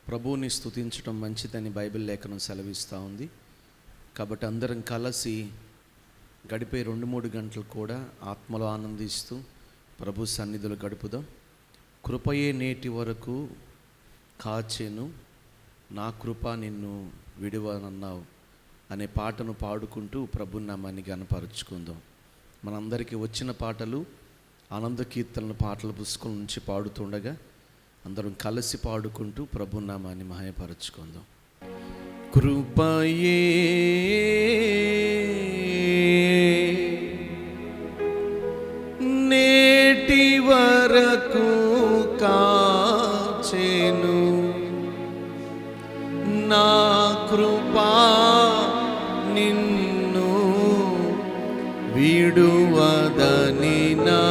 ప్రభువుని స్తుతించడం మంచిదని బైబిల్ లేఖనం సెలవిస్తూ ఉంది. కాబట్టి అందరం కలిసి గడిపే 2-3 గంటలు కూడా ఆత్మలో ఆనందిస్తూ ప్రభు సన్నిధిలో గడుపుదాం. కృపయే నేటి వరకు కాచెను, నా కృప నిన్ను విడువనన్నావు అనే పాటను పాడుకుంటూ ప్రభు నామాన్ని గణపరుచుకుందాం. మనందరికీ వచ్చిన పాటలు ఆనంద కీర్తనల పాటల పుస్తకం నుంచి పాడుతుండగా అందరం కలిసి పాడుకుంటూ ప్రభు నామాన్ని మహిమపరచుకుందాం. కృపయే నేటి వరకు కాచెను, నా కృపా నిన్ను విడువదని నా.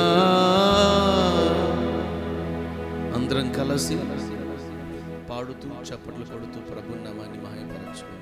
అందరం కలిసి పాడుతూ చప్పట్లు కొడుతూ ప్రభు నామాన్ని మహిమపరచుకుందాం.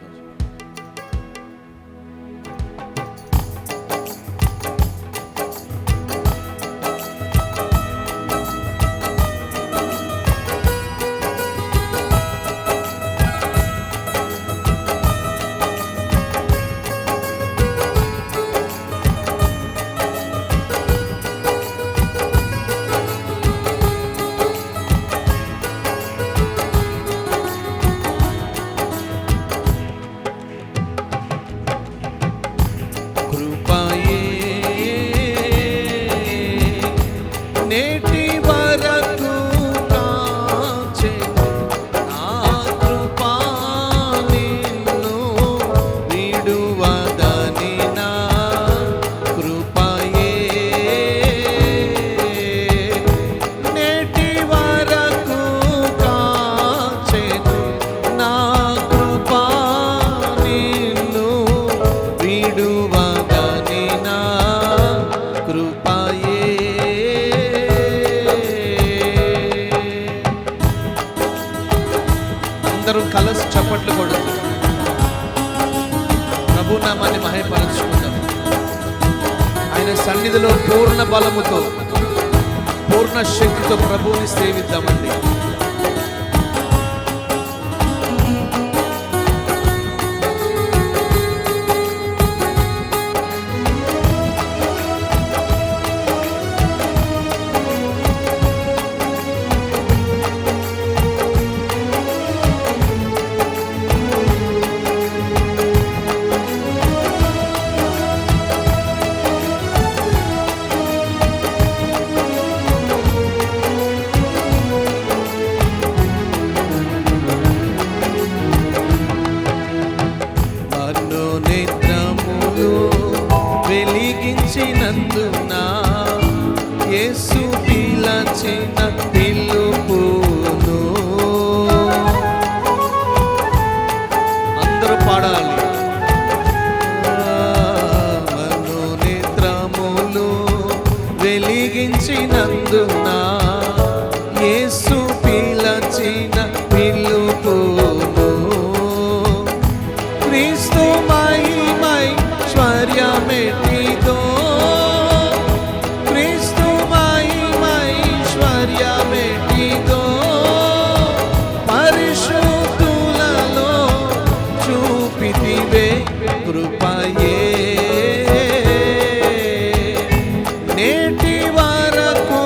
అందరూ కలిసి చప్పట్లు కొడుతూ ప్రభు నామాన్ని మహిమపరచుకుందాం. ఆయన సన్నిధిలో పూర్ణ బలముతో పూర్ణ శక్తితో ప్రభువుని సేవిద్దామండి. వెలిగించినందున యేసు పిలచిన పిలుపును అందరూ పాడాలి. మనోనేత్రములు వెలిగించినందున యేసు పిలచిన పిలుపును క్రీస్తు మహిమై ఐశ్వర్యమెటిదో, క్రీస్తు మహిమైశ్వర్యమెటిదో, పరిశుద్ధులలో చూపితివే కృపయే నేటి వరకు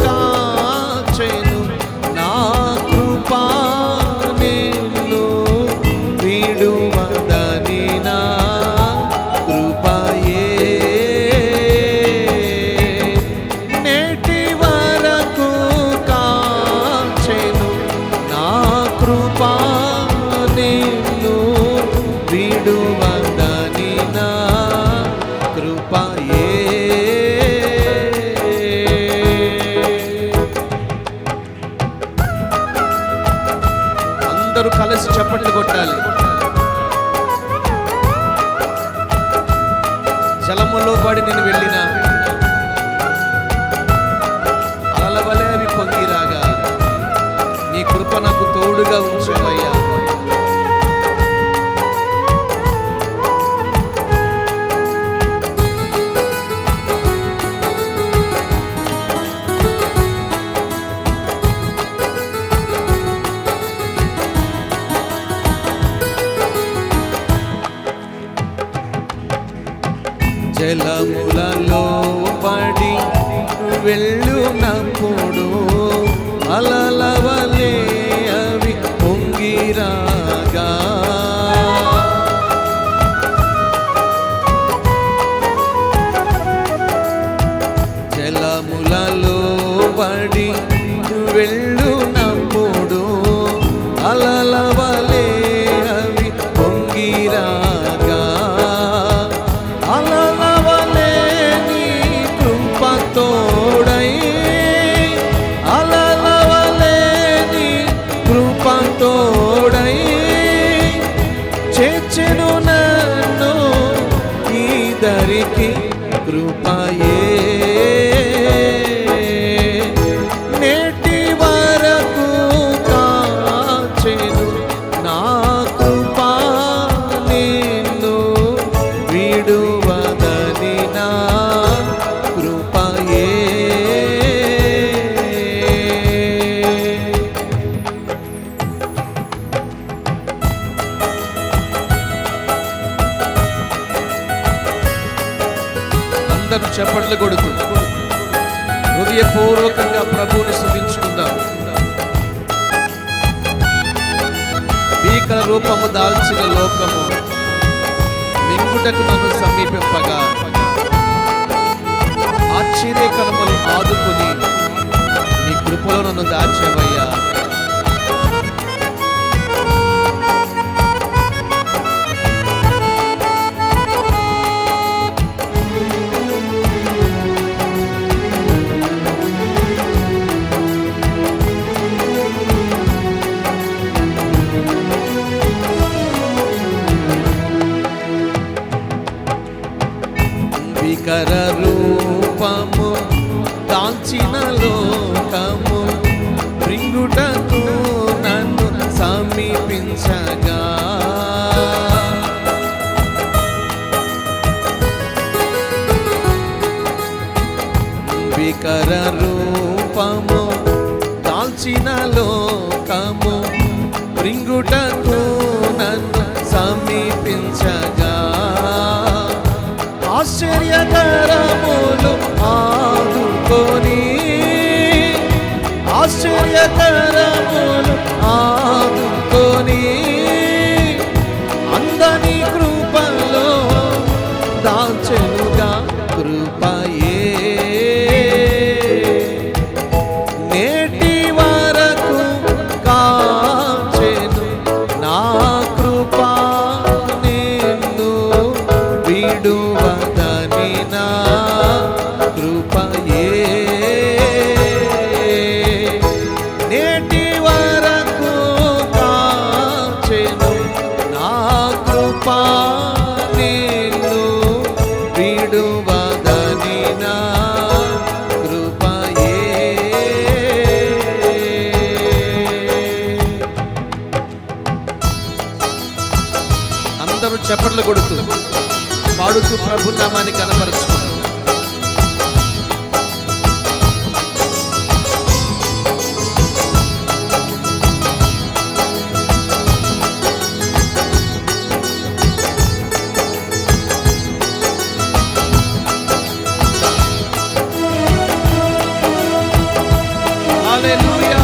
కాచెను, నా కృపా నిన్ను విడువదని నా. అందరూ కలిసి చప్పట్లు కొట్టాలి. జలములో పడి నేను వెళ్ళిన అలల వలె అవి పొంగిరాగా నీ కృప నాకు తోడుగా ఉంచవయ్యా. జలములలో పడి వెళ్ళునప్పుడు అలల వలె అవి పొంగిరాగా జలములలో పడి వెళ్ళునప్పుడు అలల వలె అవి పొంగిరాగా అలల వలె నీ కృప తోడై అలల వలె నీ కృప తోడై చేర్చెను నన్ను ఈ దరికి కృపయే చప్పట్లు కొడుతూ హృదయపూర్వకంగా ప్రభువుని స్తుతించుకుందాం. భీకర రూపము దాల్చిన లోకము మింగుటకు నన్ను సమీపింపగా ఆశ్చర్యకరములు ఆదుకుని నీ కృపలో నన్ను దాచేవయ్యా. భీకర రూపము దాల్చిన లోకము రింగుటకు నన్ను సమీపించగా భీకర రూపము దాల్చిన లోకము రింగుటకు నన్ను సమీపించగా ఆశ్చర్యకరములు ఆదుకొని ఆశ్చర్యకరములు ఆదుకొని అందని కృపలో దాచెనుగా కృపయే నేటి వరకు కాచెను నా కృప నిన్ను విడువదని నా కృపయే నేటి వరకు కాచెను నా కృప నిన్ను విడువదని నా కృపయే. అందరూ చప్పట్లు కొడుతూ పాడుతూ ప్రభు నామాన్ని కనపరుచుకున్నారు. హల్లెలూయా.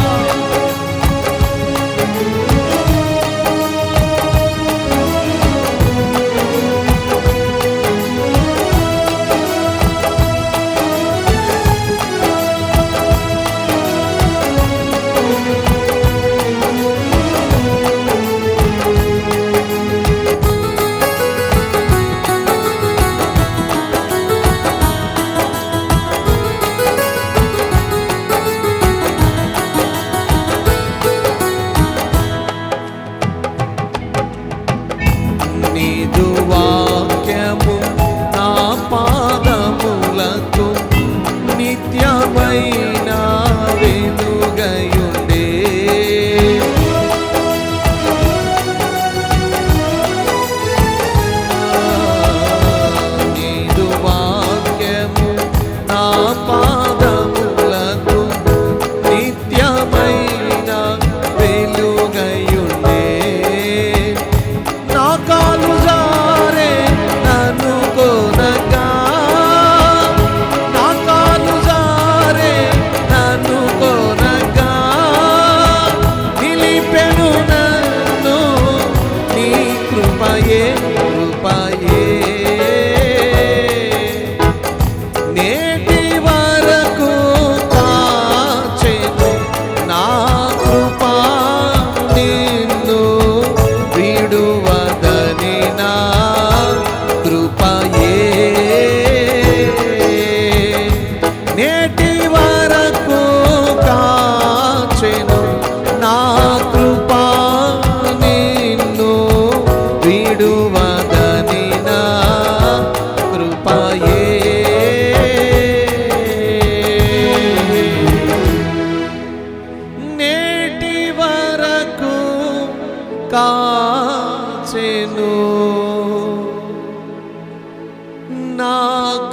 నా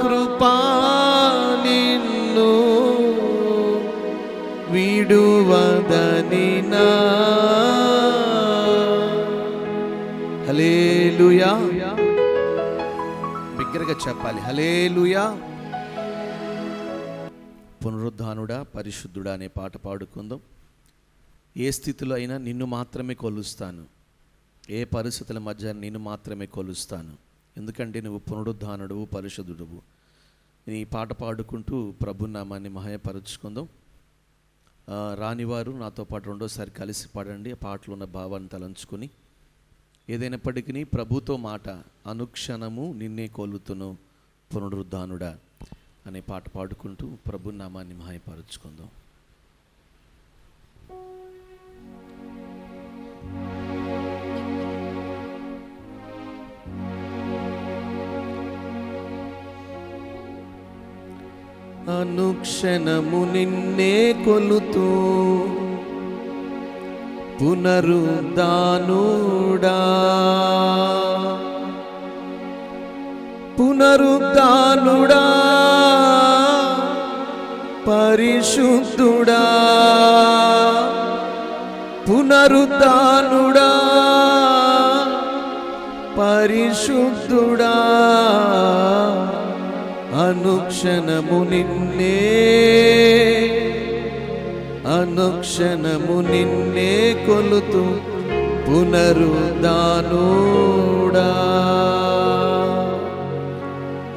కృపా నిన్ను విడువదనినా. హల్లెలూయా. బిగ్గరగా చెప్పాలి, హల్లెలూయా. పునరుద్ధానుడా పరిశుద్ధుడా అనే పాట పాడుకుందాం. ఏ స్థితిలో అయినా నిన్ను మాత్రమే కొలుస్తాను, ఏ పరిస్థితుల మధ్య నిన్ను మాత్రమే కొలుస్తాను, ఎందుకంటే నువ్వు పునరుద్ధానుడువు, పరిశుద్ధుడువు. ఈ పాట పాడుకుంటూ ప్రభు నామాన్ని మహిమపరుచుకుందాం. రానివారు నాతో పాటు రెండోసారి కలిసి పాడండి. ఆ పాటలో ఉన్న భావాన్ని తలంచుకొని, ఏదైనప్పటికీ ప్రభుతో మాట, అనుక్షణము నిన్నే కొలుతును పునరుద్ధానుడా అనే పాట పాడుకుంటూ ప్రభు నామాన్ని మహిమపరుచుకుందాం. అనుక్షణము నిన్నే కొలుతూ పునరుద్ధానుడా, పునరుద్ధానుడా పరిశుద్ధుడా, పునరుద్ధానుడా పరిశుద్ధుడా, అనుక్షణము నిన్నే, అనుక్షణము నిన్నే కొలుతూ పునరుద్ధానుడా.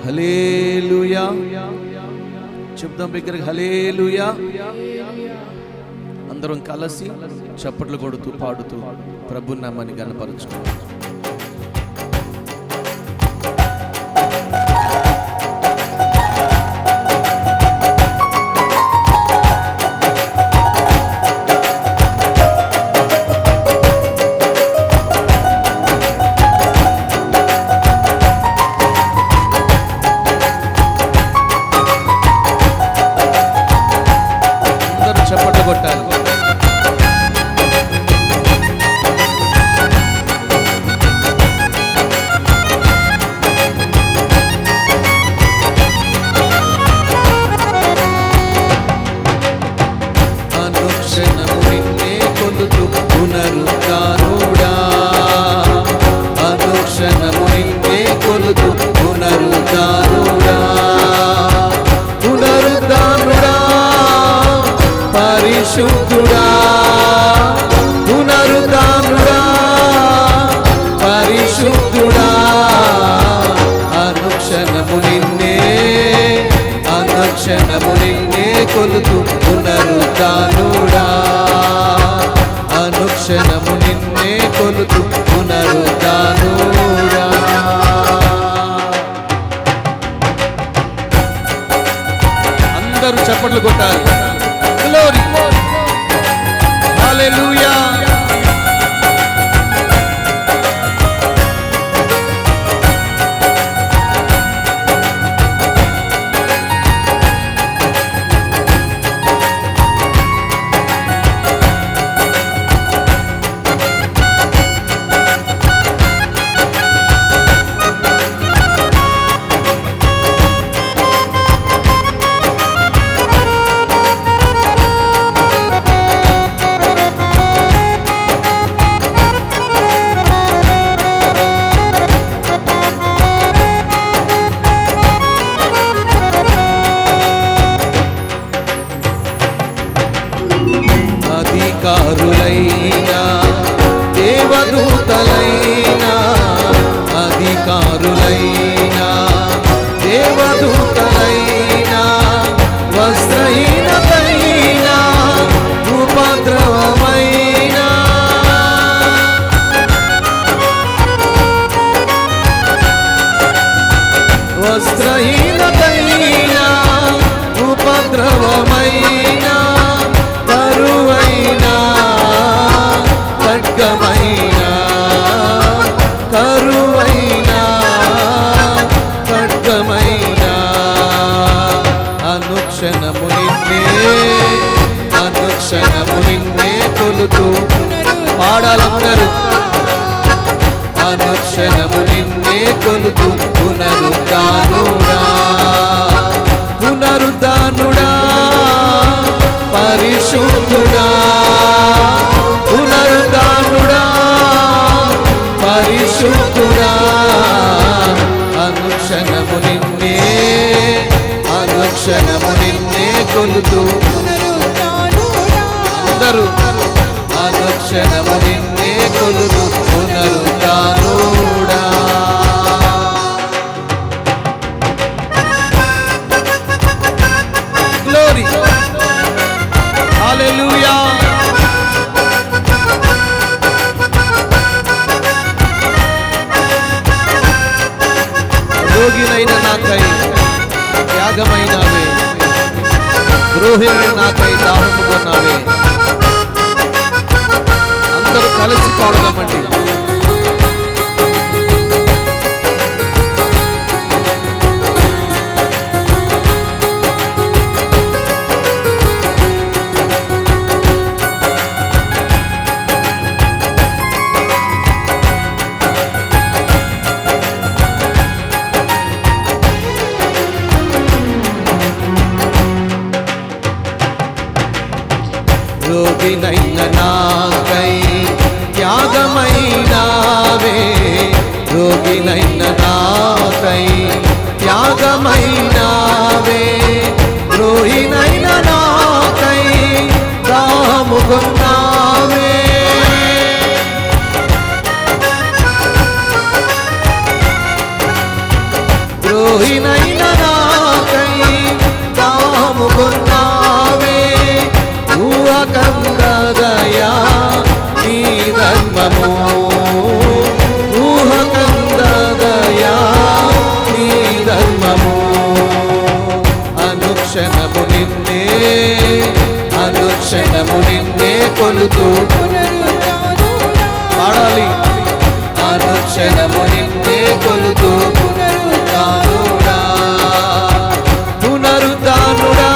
హల్లెలూయా. చెప్దాం బిగ్గరగా, హల్లెలూయా. అందరం కలిసి చప్పట్లు కొడుతూ పాడుతూ ప్రభు నామాన్ని ఘనపరచుకుందాం. చప్పట్లు కొట్టాలి. అనుక్షణము నిన్నే కొలుతూ పునరుద్ధానుడా, అనుక్షణము నిన్నే కొలుతూ పునరుద్ధానుడా, పునరుద్ధానుడా పరిశుద్ధుడా, పునరుద్ధానుడా పరిశుద్ధుడా, అనుక్షణము నిన్నే, అనుక్షణము నిన్నే కొలుతూ పునరుద్ధానుడా, అనుక్షణము నిన్నే కొలుతూ పునరుద్ధానుడా. అందరూ చప్పట్లు కొట్టాలి. Glory. Hallelujah. అధికారులైనా దేవదూతలైనా, అధికారులైనా దేవదూతలైనా, వస్త్రహీనతైనా ఉపద్రవమైనా, వస్త్రహీనతైనా ఉపద్రవమైనా, కరువైనా ఖడ్గమైనా, కరువైనా ఖడ్గమైనా, అనుక్షణము నిన్నే, అనుక్షణము నిన్నే కొలుతూ పాడాలందరూ. అనుక్షణము నిన్నే కొలుతూ పునరుద్ధానుడా, అనుక్షణము నిన్నే కొలుతూ అందరూ అనుక్షణము నిన్నే కొలుతూ పునరుత్థానుడా. గ్లోరీ హల్లెలూయా. రోగినైన నాకై త్యాగమైనవే, ద్రోహిని నాకై దాహము కొన్నావే. అందరూ కలిసి పాడదామండి. రోగినైన నాకై త్యాగమైనవే, రోగినైన నాకై త్యాగమైనవే, ద్రోహినైన నాకై దాహము కొన్నావే. ద్రోహినైన నాకై దాహము కొన్నావే. ఊహకందదయా నీ ధర్మము, ఊహకందదయా నీ ధర్మము. అనుక్షణము నిన్నే, అనుక్షణము నిన్నే కొలుతూ పాడాలి. అనుక్షణము నిన్నే కొలుతూ పునరుత్థానుడా, పునరుత్థానుడా,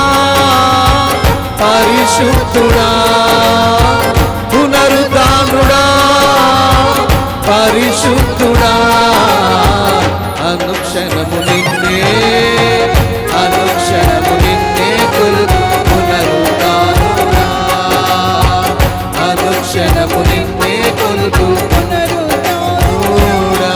పరిశుద్ధుడా, పునరుత్థానుడా, పరిశుద్ధుడా. అనుక్షణము నిన్నే, అనుక్షణము నిన్నే కొలుతూ పునరుత్థానుడా, అనుక్షణము నిన్నే కొలుతూ పునరుత్థానుడా.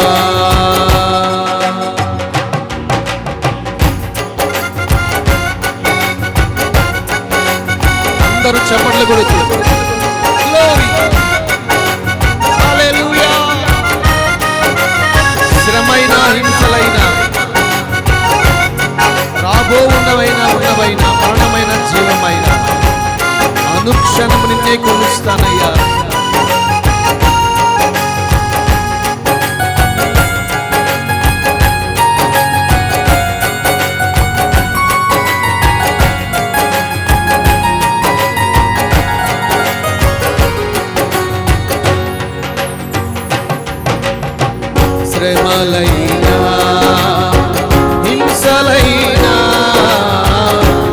అందరూ చప్పట్లు కొడుతూ గ్లోరీ హల్లెలూయా. శ్రమైన హింసలైన రాబో ఉన్నవైన మరణమైన జీవమైన అనుక్షణము నిన్నే కొలుస్తానయ్యా. శ్రమలైనా హింసలైనా,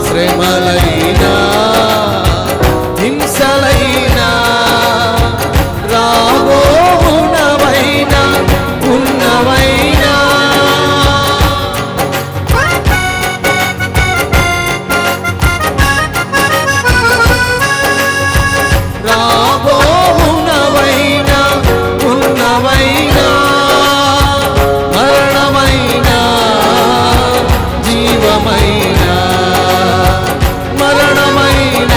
శ్రమలైనా హింసలైనా, రాబో ఉన్నవైనా ఉన్నవైనా, రాబో ఉన్నవైనా ఉన్నవైనా, మరణమైన జీవమైన, మరణమైన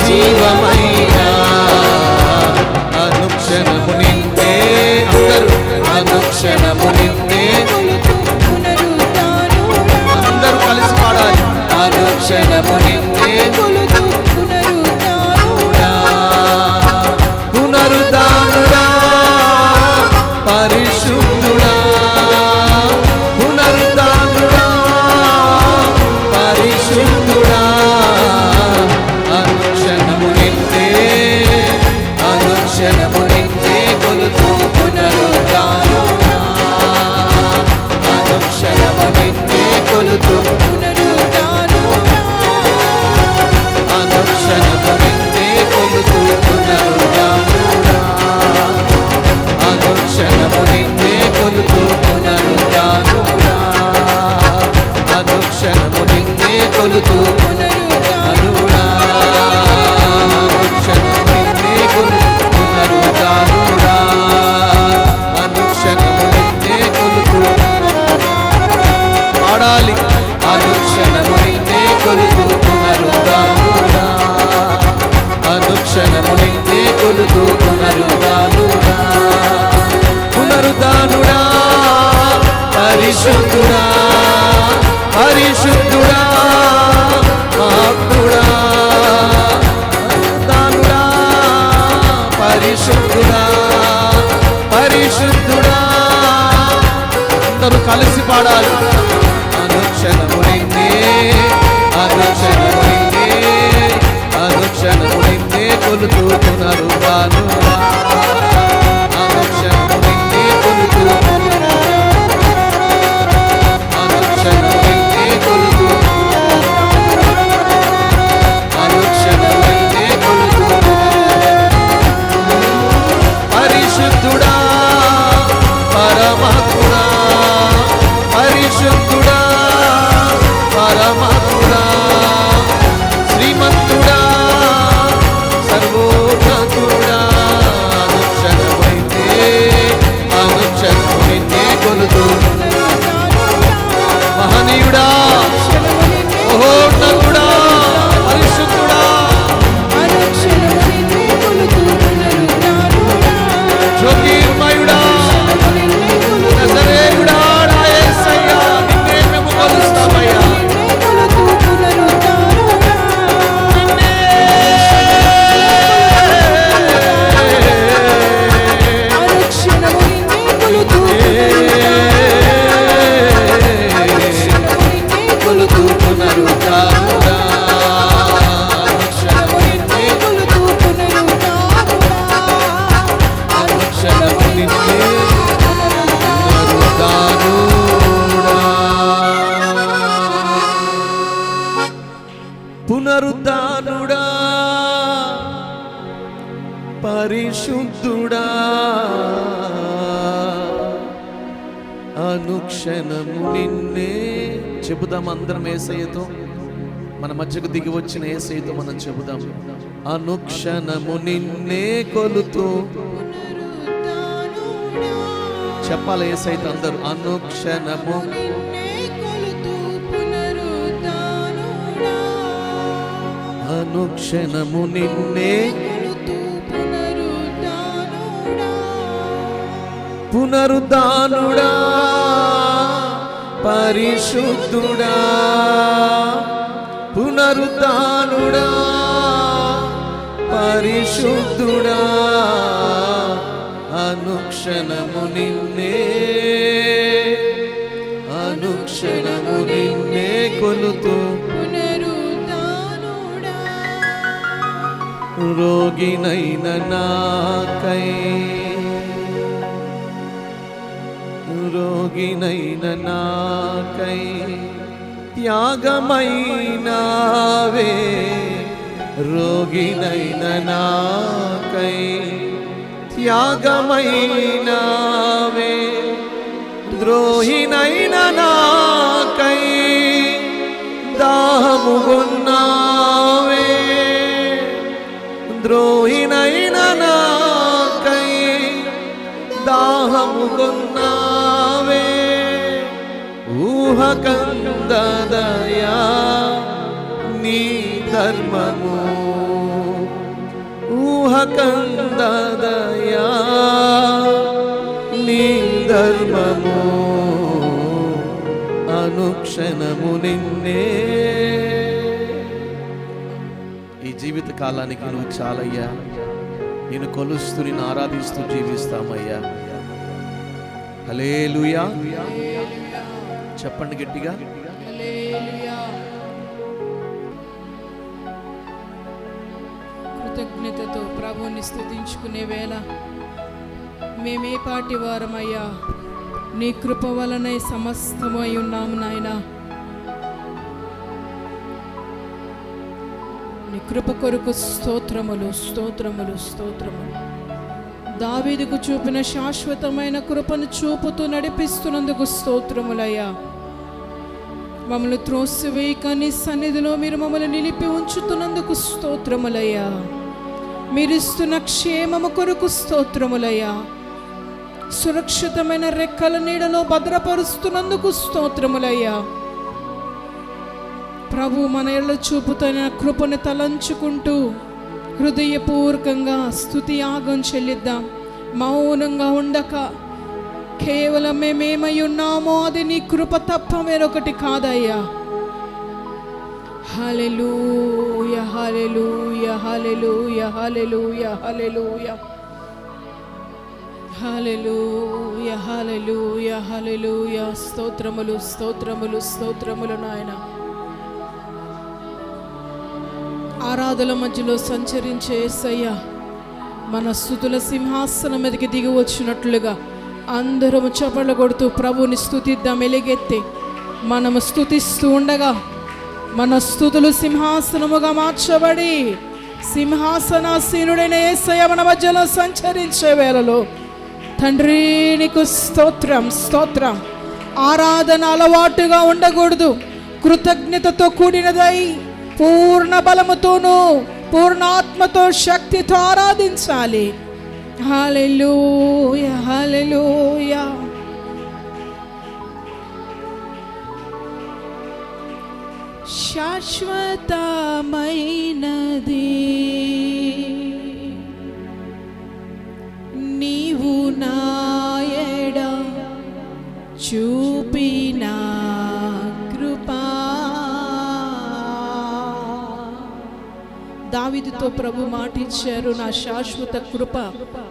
జీవమైన, అనుక్షణము నిన్నే. అందరూ అనుక్షణము నిన్నే, అందరూ కలిసి పాడాలి. అనుక్షణము నిన్నే పునరుత్థానుడా, పరిశుద్ధుడా, పునరుత్థానుడా, పరిశుద్ధుడా. అనుక్షణము నిన్నే, అనుక్షణము నిన్నే కొలుతూ పునరుత్థానుడా, అనుక్షణము నిన్నే కొలుతూ పునరుత్థానుడా, అనుక్షణము నిన్నే కొలుతూ పునరుత్థానుడా, అనుక్షణము నిన్నే కొలుతూ పునరుత్థానుడా, అనుక్షణము నిన్నే కొలుతూ పునరుత్థానుడా, అనుక్షణము నిన్నే కొలుతూ పునరుత్థానుడా, అనుక్షణము నిన్నే కొలుతూ పాడాలి. అనుక్షణము నిన్నే కొలుతూ పునరుద్ధానుడా, అనుక్షణము నిన్నే కొలుతూ పునరుద్ధానుడా, పునరుద్ధానుడా, పరిశుద్ధుడా, పరిశుద్ధుడా, ఆప్తుడా, పునరుద్ధానుడా, పరిశుద్ధుడా, పరిశుద్ధుడా. అందరూ కలిసి పాడాలి. అనుక్షణము నిన్నే, అనుక్షణము నిన్నే, అనుక్షణము నిన్నే కొలుతూ పునరుద్ధానుడా, అనుక్షణము నిన్నే కొలుతూ, అనుక్షణము నిన్నే కొలుతూ, అనుక్షణము నిన్నే కొలుతూ, పరిశుద్ధుడా, పరమాత్ముడా, పరిశుద్ధుడా, పరమాత్ముడా, శ్రీమంతుడా, సర్వోన్నతుడా, అనుక్షణము నిన్నే, అనుక్షణము నిన్నే కొలుతూ, మహనీయుడా, మహోన్నతుడా, పరిశుద్ధుడా, జ్యోతిర్మయుడా, నజరేయుడా, నా యేసయ్యా, నిన్నే మేము కొలుస్తామయ్యా. కొలుతూ పునరుద్ధానుడా, అనుక్షణము నిన్నే కొలుతూ పునరుద్ధానుడా, అనుక్షణము నిన్నే పునరుద్ధానుడా, పరిశుద్ధుడా, అనుక్షణము నిన్నే. చెబుదాం అందరం యేసయ్యతో, మన మధ్యకు దిగి వచ్చిన యేసయ్యతో మనం చెబుదాం. అనుక్షణము నిన్నే కొలుతూ, చెప్పాలి యేసయ్యతో అందరూ. అనుక్షణము, అనుక్షణము నిన్నే, పునరుద్ధానుడా, పరిశుద్ధుడా, పునరుద్ధానుడా, పరిశుద్ధుడా, అనుక్షణము నిన్నే, అనుక్షణము నిన్నే కొలుతూ, రోగినైన నాకై, రోగినైన నాకై త్యాగమైనావే, రోగినైన నాకై త్యాగమైనావే, ద్రోహినైన నాకై దాహముగొన్నావే, ద్రోహినైన నాకై దాహముగొన్నావే, ఊహకందదయా నీ ధర్మము, ఊహకందదయా నీ ధర్మము, అనుక్షణము నిన్నే. ఈ జీవిత కాలానికి నువ్వు చాలయ్యా, నేను కొలుస్తూ నిన్ను ఆరాధిస్తూ జీవిస్తామయ్యా. హల్లెలూయా, చెప్పండి గట్టిగా. కృతజ్ఞతతో ప్రభువుని స్తుతించుకునే వేళ మేమే పాటి వారమయ్యా, నీ కృప వలనే సమస్తమై ఉన్నాము నాయనా. నీ కృప కొరకు స్తోత్రములు, స్తోత్రములు, స్తోత్రములు. దావీదుకు చూపిన శాశ్వతమైన కృపను చూపుతూ నడిపిస్తున్నందుకు స్తోత్రములయ్యా. మమ్మల్ని త్రోసివేయక నీ సన్నిధిలో మీరు మమ్మల్ని నిలిపి ఉంచుతున్నందుకు స్తోత్రములయ్యా. మీరిస్తున్న క్షేమము కొరకు స్తోత్రములయ్యా. సురక్షితమైన రెక్కల నీడలో భద్రపరుస్తున్నందుకు స్తోత్రములయ్యా. ప్రభు మన ఎడల చూపుతున్న కృపను తలంచుకుంటూ హృదయపూర్వకంగా స్తుతి యాగం చెల్లిద్దాం. మౌనంగా ఉండక కేవలం మేమేమై ఉన్నామో అది నీ కృప తప్ప వేరొకటి కాదయ్యా. హల్లెలూయా hallelujah hallelujah hallelujah hallelujah hallelujah hallelujah హల్లెలూయా. స్తోత్రములు స్తోత్రములు స్తోత్రములు నాయన. ఆరాధన మధ్యలో సంచరించే యేసయ్య మన స్తుతుల సింహాసనం మీదకి దిగి వచ్చినట్లుగా అందరము చప్పట్లు కొడుతూ ప్రభుని స్తుతిద్దాం. ఎలుగెత్తి మనము స్తుతిస్తూ ఉండగా మన స్తుతులు సింహాసనముగా మార్చబడి సింహాసనాసీనుడైన యేసయ్య మన మధ్యలో సంచరించే వేళలో తండ్రి నీకు స్తోత్రం స్తోత్రం. ఆరాధన అలవాటుగా ఉండకూడదు, కృతజ్ఞతతో కూడినదై పూర్ణ బలముతోనూ పూర్ణ ఆత్మతో శక్తితో ఆరాధించాలి. హల్లెలూయా హల్లెలూయా. శాశ్వతమైనది నీవు నాయడ చూపిన కృపా. దావీదుతో ప్రభు మాటిచ్చారు, నా శాశ్వత కృప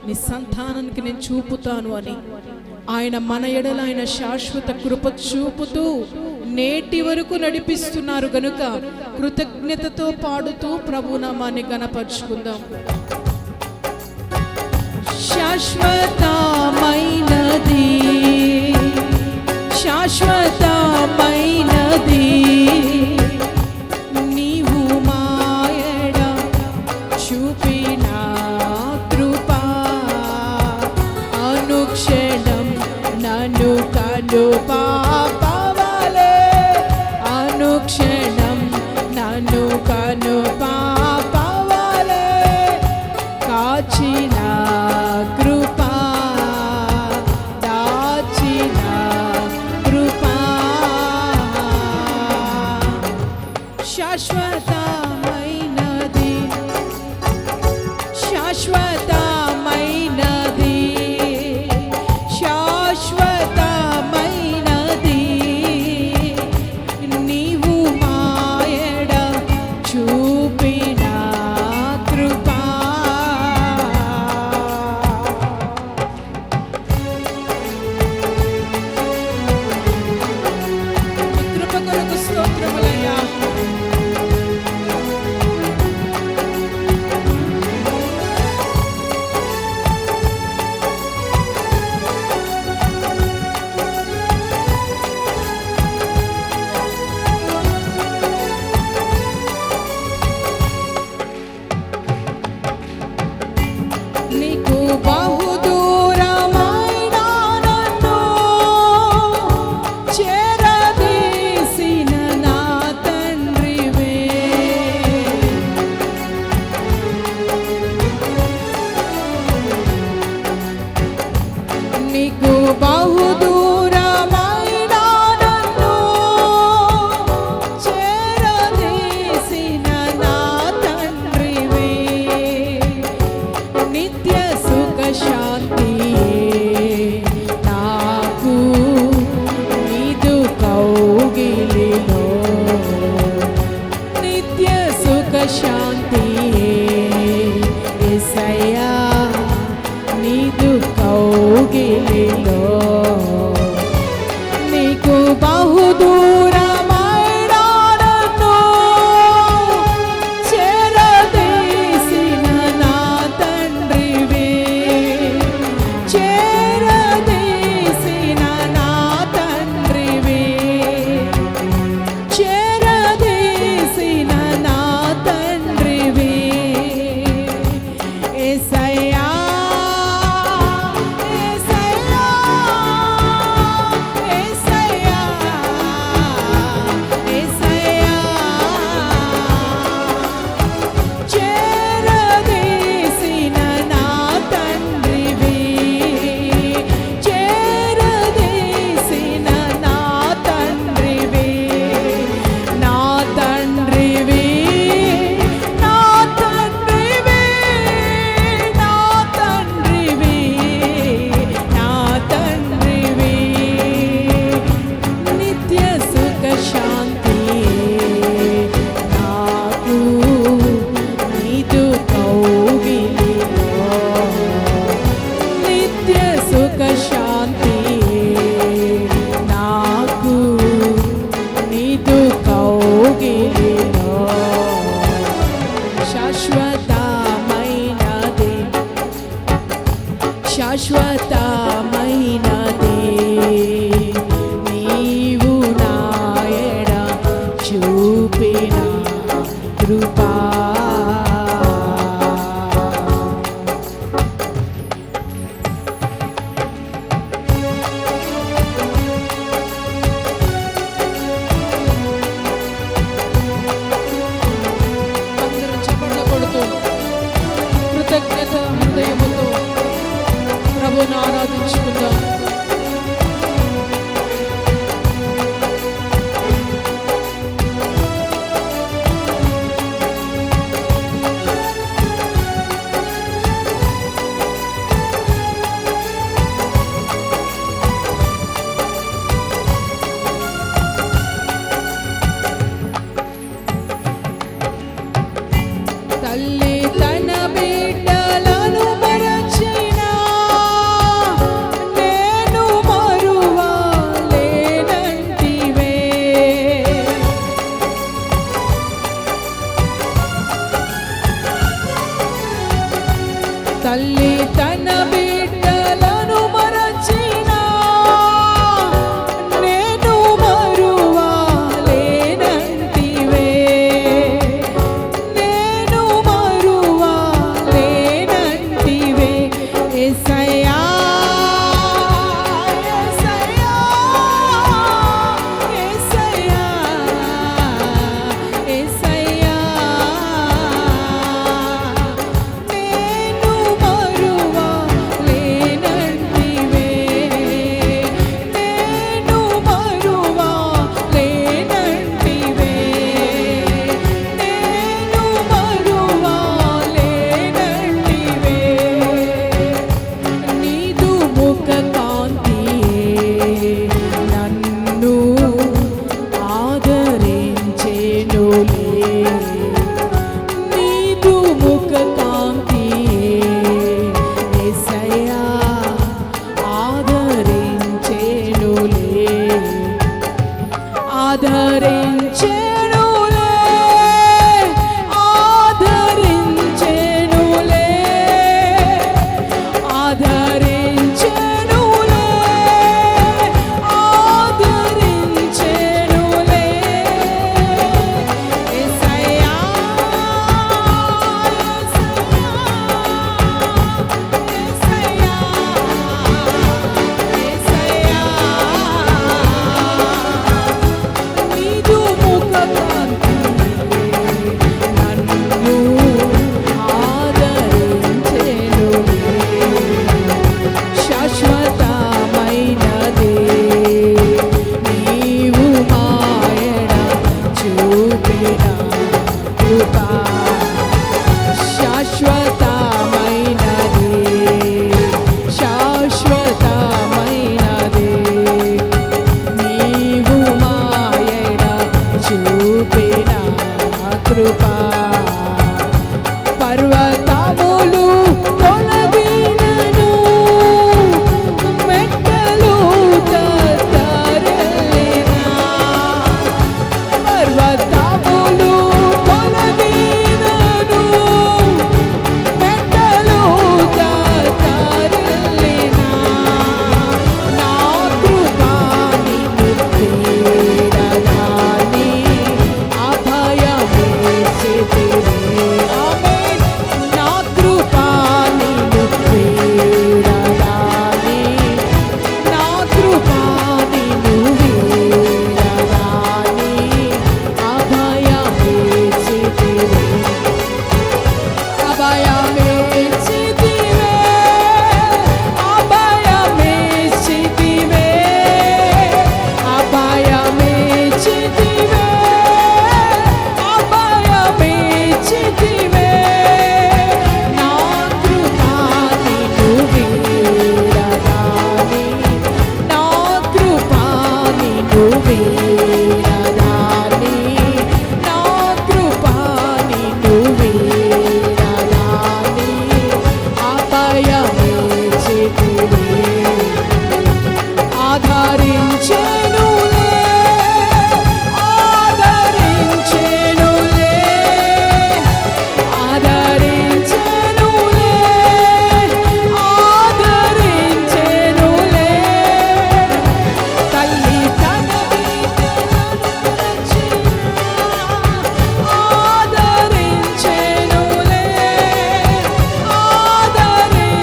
నీ సంతానానికి నేను చూపుతాను అని. ఆయన మన ఎడల ఆయన శాశ్వత కృప చూపుతూ నేటి వరకు నడిపిస్తున్నారు గనుక కృతజ్ఞతతో పాడుతూ ప్రభు నామాన్ని గణపరుచుకుందాం. శాశ్వతమైనది శాశ్వతమైనది నీవు మాయడ చూపిన కృపా. అనుక్షణం నన్ను కను పాపవలే, అనుక్షణం నన్ను కను పాపవలే కాచిన కృపా, దాచిన కృపా. శాశ్వతమైనది శాశ్వతమైనది శాశ్వతమైనది నీవు మాయడ చూపిన కృపా. కృప కొరకు స్తోత్రములయ్యా. ఆదరించెనులే, ఆదరించెనులే, ఆదరించెనులే, ఆదరించెనులే. యేసయ్యా, యేసయ్యా, యేసయ్యా, నీదు ముఖకాంతి నన్ను ఆదరించెనులే. శాశ్వతమైనదే నీవు మాయన చూపిన కృప, శాశ్వతమైనదే, శాశ్వతమైనదే నీవు మాయన చూపిన కృప. పర్వతములు తొలగినను, మెట్టలు తత్తరిల్లినా, పర్వతములు తొలగినను, మెట్టలు తత్తరిల్లినా, నా కృప నిన్ను వీడదాని, అభయమేసితివే. ఆమేన్. నా కృప నిన్ను వీడదాని, నా కృప నిన్ను వీడదాని, అభయమేసితివే, అభయమేసితివే, అభయమేసితివే, అభయమేసితివే, అభయమేసితివే. నా కృప నిన్ను వీడదాని, నా కృప నిన్ను వీడదాని, నా కృప నిన్ను వీడదాని, అభయమేసితివే. ఆదరించెనులే, ఆదరించెనులే, ఆదరించెనులే, ఆదరించెనులే. తల్లి తన బిడ్డలను ఆదరించెనులే,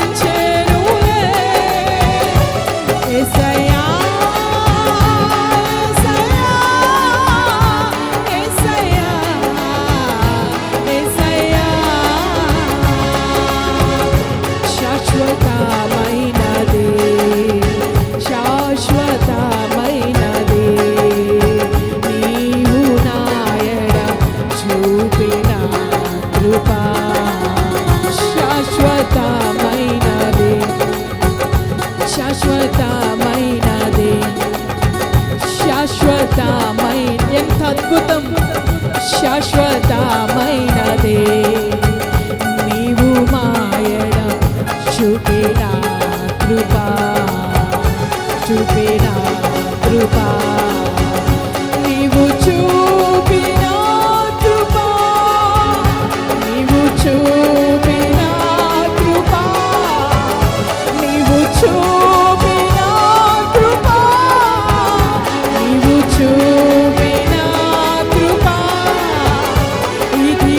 ఆదరించెనులే. యేసయ్యా, యేసయ్యా, యేసయ్యా, యేసయ్యా. శాశ్వతమైనదే, శాశ్వతమైనదే నీవు నాయన చూపిన కృప, శాశ్వతమైనదే, శాశ్వతమైనదే, శాశ్వతమైన. ఎంత అద్భుతం! శాశ్వతమైనదే నీవు మాయన చూపిన కృప, చూపిన కృప, నీవు చూపిన కృప, నీవు చూపిన కృప, నీవు చూపిన కృప, నీవు చూపిన కృప, ఇది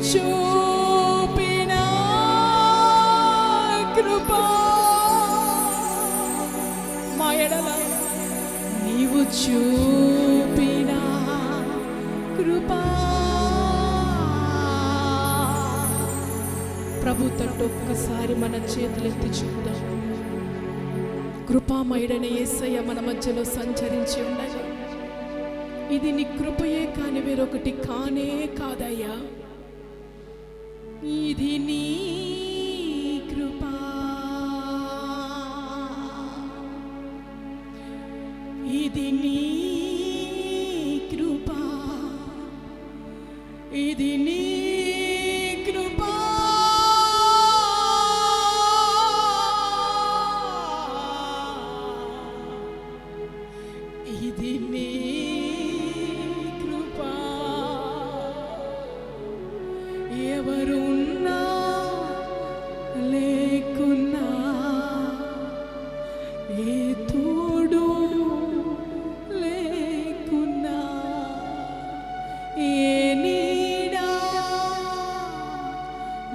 చూపిన కృపా మా ఎడల నీవు చూపిన కృపా. ప్రభు తట్టు ఒక్కసారి మన చేతులెత్తి చూద్దాం. కృపామయుడైన యేసయ్య మన మధ్యలో సంచరించి ఉండగా ఇది నీ కృపయే కాని వేరొకటి కానే కాదయ్యా. ఇది నీ కృపా, ఇది నీ కృపా, ఇది నీ కృపా. ఇది నీ కృపా. ఎవరున్నా లేకున్నా ఏ తోడు లేకున్నా ఏ నీడా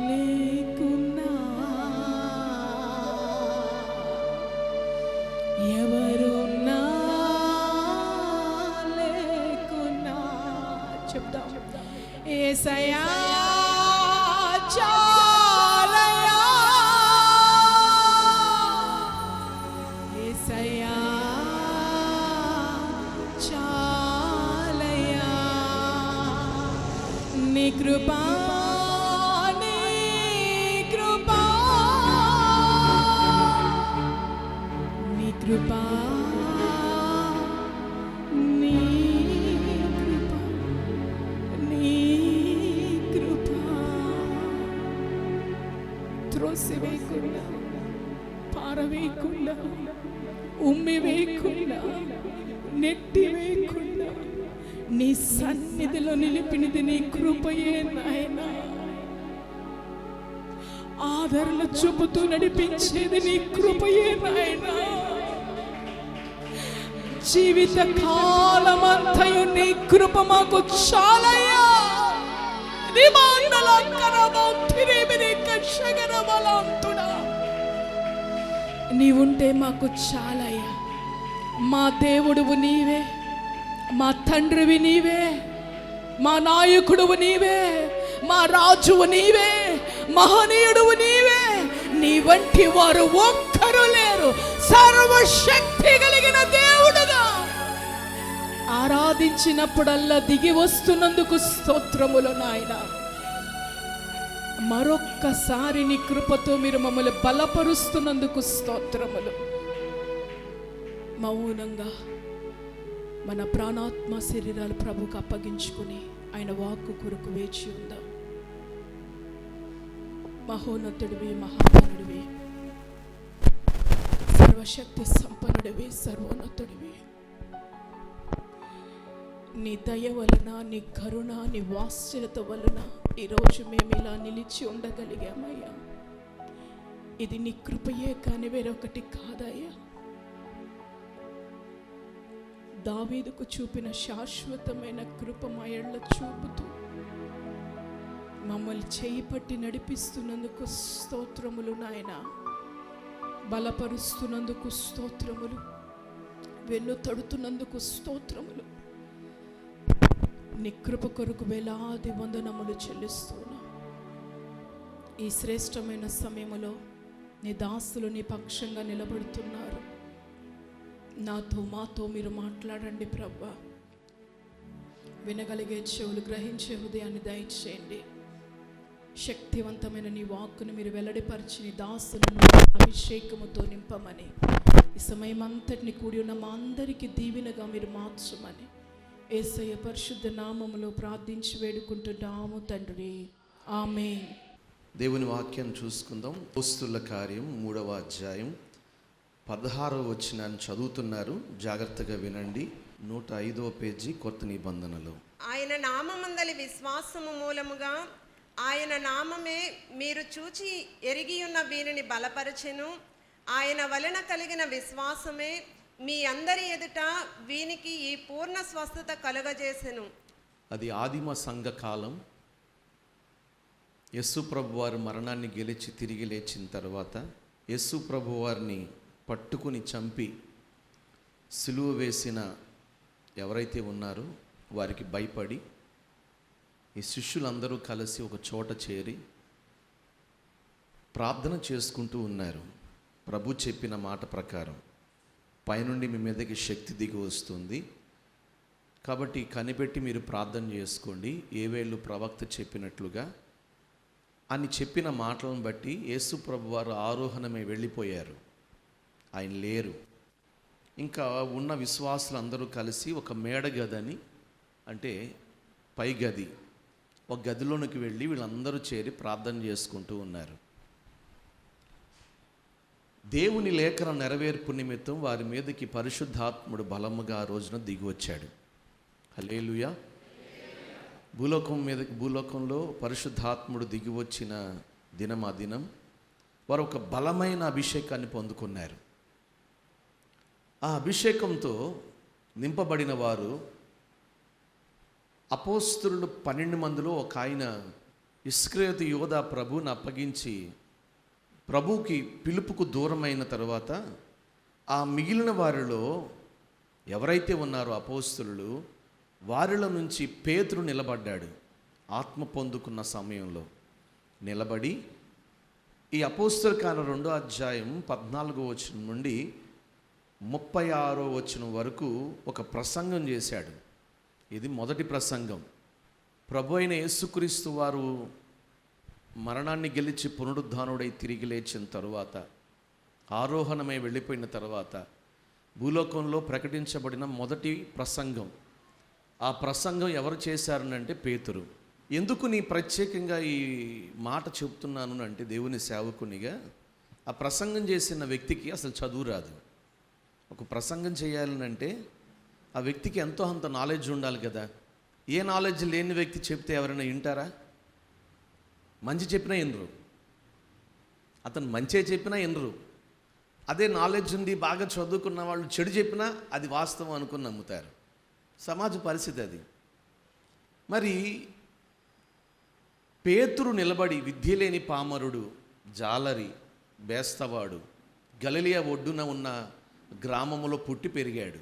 లేకున్నా ఎవరున్నా లేకున్నా చెప్దాం. యేసయ్యా చాలయ్యా, యేసయ్యా చాలయ్యా. నీ కృపా, నీ కృపా, నీ కృపా, నీ కృపా, నీ కృపా. త్రోసివేయకుండా, పారవేయకుండా, ఉమ్మివేయకుండా, నెట్టివేయకుండా నీ సన్నిధిలో నిలిపినది నీ కృపయే నాయనా. ఆదరణ చూపుతూ నడిపించేది నీ కృపయే నాయనా. జీవిత కాలమంతయు నీ కృప మాకు చాలయ్యా. నీవుంటే మాకు చాలయ్యా. మా దేవుడువు నీవే, మా తండ్రివి నీవే, మా నాయకుడువు నీవే, మా రాజువు నీవే, మహనీయుడువు నీవే. నీ వంటి వారు ఒక్కరు లేరు. సర్వశక్తి కలిగిన దేవుడుగా ఆరాధించినప్పుడల్లా దిగి వస్తున్నందుకు స్తోత్రములు నాయన. మరొక్కసారి నీ కృపతో మీరు మమ్మల్ని బలపరుస్తున్నందుకు స్తోత్రములు. మౌనంగా మన ప్రాణాత్మ శరీరాలు ప్రభుకు అప్పగించుకుని ఆయన వాక్కు కొరకు వేచి ఉందాం. మహోన్నతుడివి, మహాగణుడివి, సర్వశక్తి సంపన్నుడివి, సర్వోన్నతుడివి. నీ దయ వలన, నీ కరుణ, నీ వాత్సల్యత వలన ఈరోజు మేము ఇలా నిలిచి ఉండగలిగామయ్యా. ఇది నీ కృపయే కానీ వేరొకటి కాదయ్యా. దావీదుకు చూపిన శాశ్వతమైన కృప మా ఎడల చూపుతూ మమ్మల్ని చేయి పట్టి నడిపిస్తున్నందుకు స్తోత్రములు నాయన. బలపరుస్తున్నందుకు స్తోత్రములు, వెన్ను తడుతున్నందుకు స్తోత్రములు. నీ కృప కొరకు వేలాది వందనములు చెల్లిస్తున్నా. ఈ శ్రేష్టమైన సమయములో నీ దాసులు నీ పక్షంగా నిలబడుతున్నారు. నాతో మాతో మీరు మాట్లాడండి ప్రభువా. వినగలిగే చెవులు, గ్రహించే హృదయాన్ని దయచేయండి. శక్తివంతమైన నీ వాక్కును మీరు వెల్లడిపరిచి నీ దాసులను అభిషేకముతో నింపమని, ఈ సమయం అంతటిని కూడి ఉన్న మా అందరికీ దీవెనగా మీరు మార్చమని యేసయ్య పరిశుద్ధ నామములో ప్రార్థించి వేడుకుంటున్నాము తండ్రి, ఆమేన్. దేవుని వాక్యం చూసుకుందాం. అపోస్తలుల కార్యం 3వ అధ్యాయం 16వ వచనాన్ని చదువుతున్నారు. జాగ్రత్తగా వినండి. 105వ పేజీ కొత్త నిబంధనలో. ఆయన నామమందలి విశ్వాసము మూలముగా ఆయన నామమే మీరు చూచి ఎరిగి ఉన్న వీరిని బలపరచెను. ఆయన వలన కలిగిన విశ్వాసమే మీ అందరి ఎదుట వీనికి ఈ పూర్ణ స్వస్థత కలుగజేసెను. అది ఆదిమ సంఘకాలం. యేసు ప్రభు వారు మరణాన్ని గెలిచి తిరిగి లేచిన తర్వాత యేసు ప్రభు వారిని పట్టుకుని చంపి సిలువ వేసిన ఎవరైతే ఉన్నారో వారికి భయపడి ఈ శిష్యులందరూ కలిసి ఒక చోట చేరి ప్రార్థన చేసుకుంటూ ఉన్నారు. ప్రభు చెప్పిన మాట ప్రకారం పైనుండి మీ మీదకి శక్తి దిగి వస్తుంది, కాబట్టి కనిపెట్టి మీరు ప్రార్థన చేసుకోండి, ఏవేళ్ళు ప్రవక్త చెప్పినట్లుగా అని చెప్పిన మాటలను బట్టి యేసు ప్రభు వారు ఆరోహణమై వెళ్ళిపోయారు. ఆయన లేరు. ఇంకా ఉన్న విశ్వాసులు అందరూ కలిసి ఒక మేడ గదని, అంటే పై గది, ఒక గదిలోనికి వెళ్ళి వీళ్ళందరూ చేరి ప్రార్థన చేసుకుంటూ ఉన్నారు. దేవుని లేఖన నెరవేర్పు నిమిత్తం వారి మీదకి పరిశుద్ధాత్ముడు బలముగా ఆ రోజున దిగి వచ్చాడు. హల్లెలూయా. భూలోకంలో పరిశుద్ధాత్ముడు దిగి వచ్చిన దినం ఆ దినం వారు ఒక బలమైన అభిషేకాన్ని పొందుకున్నారు. ఆ అభిషేకంతో నింపబడిన వారు అపోస్తలులు 12 మందిలో ఒక ఆయన ఇస్కరియోతు యోధా ప్రభువుని అప్పగించి ప్రభువుకి పిలుపుకు దూరమైన తర్వాత ఆ మిగిలిన వారిలో ఎవరైతే ఉన్నారో అపోస్తలులు, వారిలో నుంచి పేతురు నిలబడ్డాడు. ఆత్మ పొందుకున్న సమయంలో నిలబడి ఈ అపోస్తల కార్యం 2వ అధ్యాయం 14వ వచనం నుండి 36వ వచనం వరకు ఒక ప్రసంగం చేశాడు. ఇది మొదటి ప్రసంగం. ప్రభు అయిన యేసుక్రీస్తు వారు మరణాన్ని గెలిచి పునరుద్ధానుడై తిరిగి లేచిన తరువాత, ఆరోహణమై వెళ్ళిపోయిన తర్వాత భూలోకంలో ప్రకటించబడిన మొదటి ప్రసంగం. ఆ ప్రసంగం ఎవరు చేశారనంటే పేతురు. ఎందుకు నీ ప్రత్యేకంగా ఈ మాట చెప్తున్నాను అంటే, దేవుని సేవకునిగా ఆ ప్రసంగం చేసిన వ్యక్తికి అసలు చదువు రాదు. ఒక ప్రసంగం చేయాలనంటే ఆ వ్యక్తికి ఎంతో అంత నాలెడ్జ్ ఉండాలి కదా. ఏ నాలెడ్జ్ లేని వ్యక్తి చెప్తే ఎవరైనా వింటారా? మంచి చెప్పినా వినరు, అతను మంచే చెప్పినా వినరు. అదే నాలెడ్జ్ ఉంది, బాగా చదువుకున్న వాళ్ళు చెడు చెప్పినా అది వాస్తవం అనుకుని నమ్ముతారు. సమాజ పరిస్థితి అది. మరి పేతురు నిలబడి విద్య లేని పామరుడు, జాలరి, బేస్తవాడు, గలిలయ ఒడ్డున ఉన్న గ్రామంలో పుట్టి పెరిగాడు.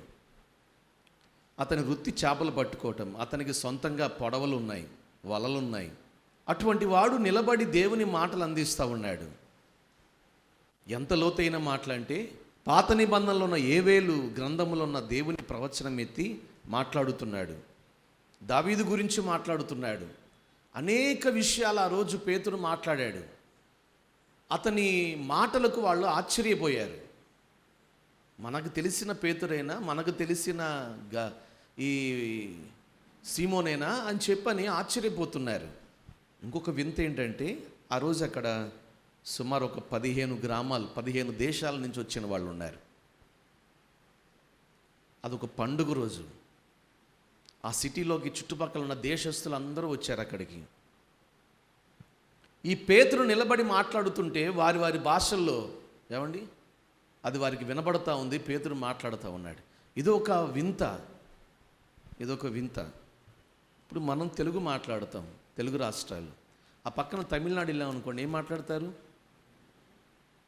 అతని వృత్తి చేపలు పట్టుకోవటం. అతనికి సొంతంగా పొడవలు ఉన్నాయి, వలలున్నాయి. అటువంటి వాడు నిలబడి దేవుని మాటలు అందిస్తూ ఉన్నాడు. ఎంత లోతైన మాటలు అంటే, పాత నిబంధనలో ఉన్న ఏవేలు గ్రంథములో ఉన్న దేవుని ప్రవచనం ఎత్తి మాట్లాడుతున్నాడు. దావీదు గురించి మాట్లాడుతున్నాడు. అనేక విషయాలు ఆ రోజు పేతురు మాట్లాడాడు. అతని మాటలకు వాళ్ళు ఆశ్చర్యపోయారు. మనకు తెలిసిన పేతురైనా, మనకు తెలిసిన ఈ సీమోనేనా అని చెప్పని ఆశ్చర్యపోతున్నారు. ఇంకొక వింత ఏంటంటే, ఆ రోజు అక్కడ సుమారు ఒక 15 గ్రామాలు, 15 దేశాల నుంచి వచ్చిన వాళ్ళు ఉన్నారు. అదొక పండుగ రోజు. ఆ సిటీలోకి చుట్టుపక్కల ఉన్న దేశస్తులు అందరూ వచ్చారు అక్కడికి. ఈ పేతురు నిలబడి మాట్లాడుతుంటే వారి వారి భాషల్లో, ఏమండి, అది వారికి వినబడతా ఉంది. పేతురు మాట్లాడుతూ ఉన్నాడు. ఇదొక వింత. ఇప్పుడు మనం తెలుగు మాట్లాడతాం, తెలుగు రాష్ట్రాలు. ఆ పక్కన తమిళనాడు వెళ్ళాం అనుకోండి, ఏం మాట్లాడతారు?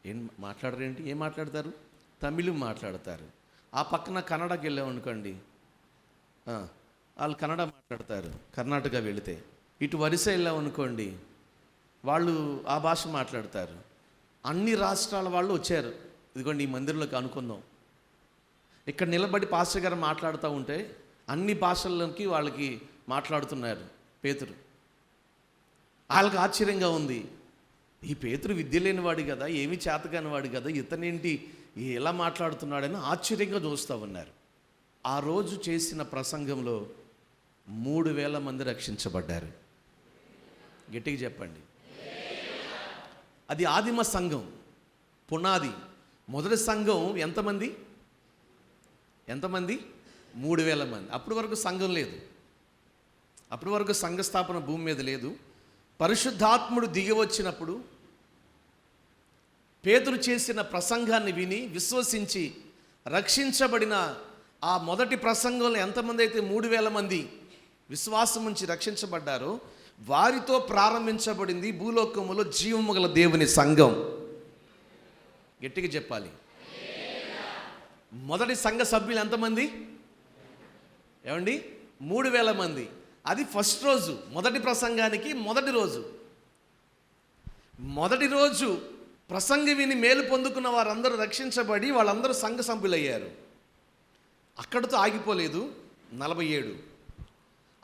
ఏం మాట్లాడరేంటి? ఏం మాట్లాడతారు? తమిళ్ మాట్లాడతారు. ఆ పక్కన కన్నడకి వెళ్ళాం అనుకోండి, వాళ్ళు కన్నడ మాట్లాడతారు. కర్ణాటక వెళితే ఇటు వరిస వెళ్ళాం అనుకోండి, వాళ్ళు ఆ భాష మాట్లాడతారు. అన్ని రాష్ట్రాల వాళ్ళు వచ్చారు. ఇదిగోండి ఈ మందిరంలోకి అనుకుందాం. ఇక్కడ నిలబడి పాస్టర్ గారు మాట్లాడుతూ ఉంటే అన్ని భాషల్లోకి వాళ్ళకి మాట్లాడుతున్నారు పేతురు. వాళ్ళకి ఆశ్చర్యంగా ఉంది. ఈ పేతురు విద్య లేనివాడు కదా, ఏమీ చేతకానివాడు కదా, ఇతనేంటి ఎలా మాట్లాడుతున్నాడని ఆశ్చర్యంగా చూస్తూ ఉన్నారు. ఆ రోజు చేసిన ప్రసంగంలో 3000 మంది రక్షించబడ్డారు. గట్టిగా చెప్పండి. అది ఆదిమ సంఘం, పునాది. మొదటి సంఘం ఎంతమంది? 3000 మంది. అప్పటి వరకు సంఘం లేదు. అప్పటి వరకు సంఘ స్థాపన భూమి మీద లేదు. పరిశుద్ధాత్ముడు దిగి వచ్చినప్పుడు పేతురు చేసిన ప్రసంగాన్ని విని విశ్వసించి రక్షించబడిన ఆ మొదటి ప్రసంగంలో ఎంతమంది అయితే 3000 మంది విశ్వాసం నుంచి రక్షించబడ్డారో, వారితో ప్రారంభించబడింది భూలోకములో జీవము గల దేవుని సంఘం. గట్టిగా చెప్పాలి. మొదటి సంఘ సభ్యులు ఎంతమంది? ఏమండి? 3000 మంది. అది ఫస్ట్ రోజు, మొదటి ప్రసంగానికి మొదటి రోజు ప్రసంగి విని మేలు పొందుకున్న వారందరూ రక్షించబడి వాళ్ళందరూ సంఘ సభ్యులయ్యారు. అక్కడితో ఆగిపోలేదు. 47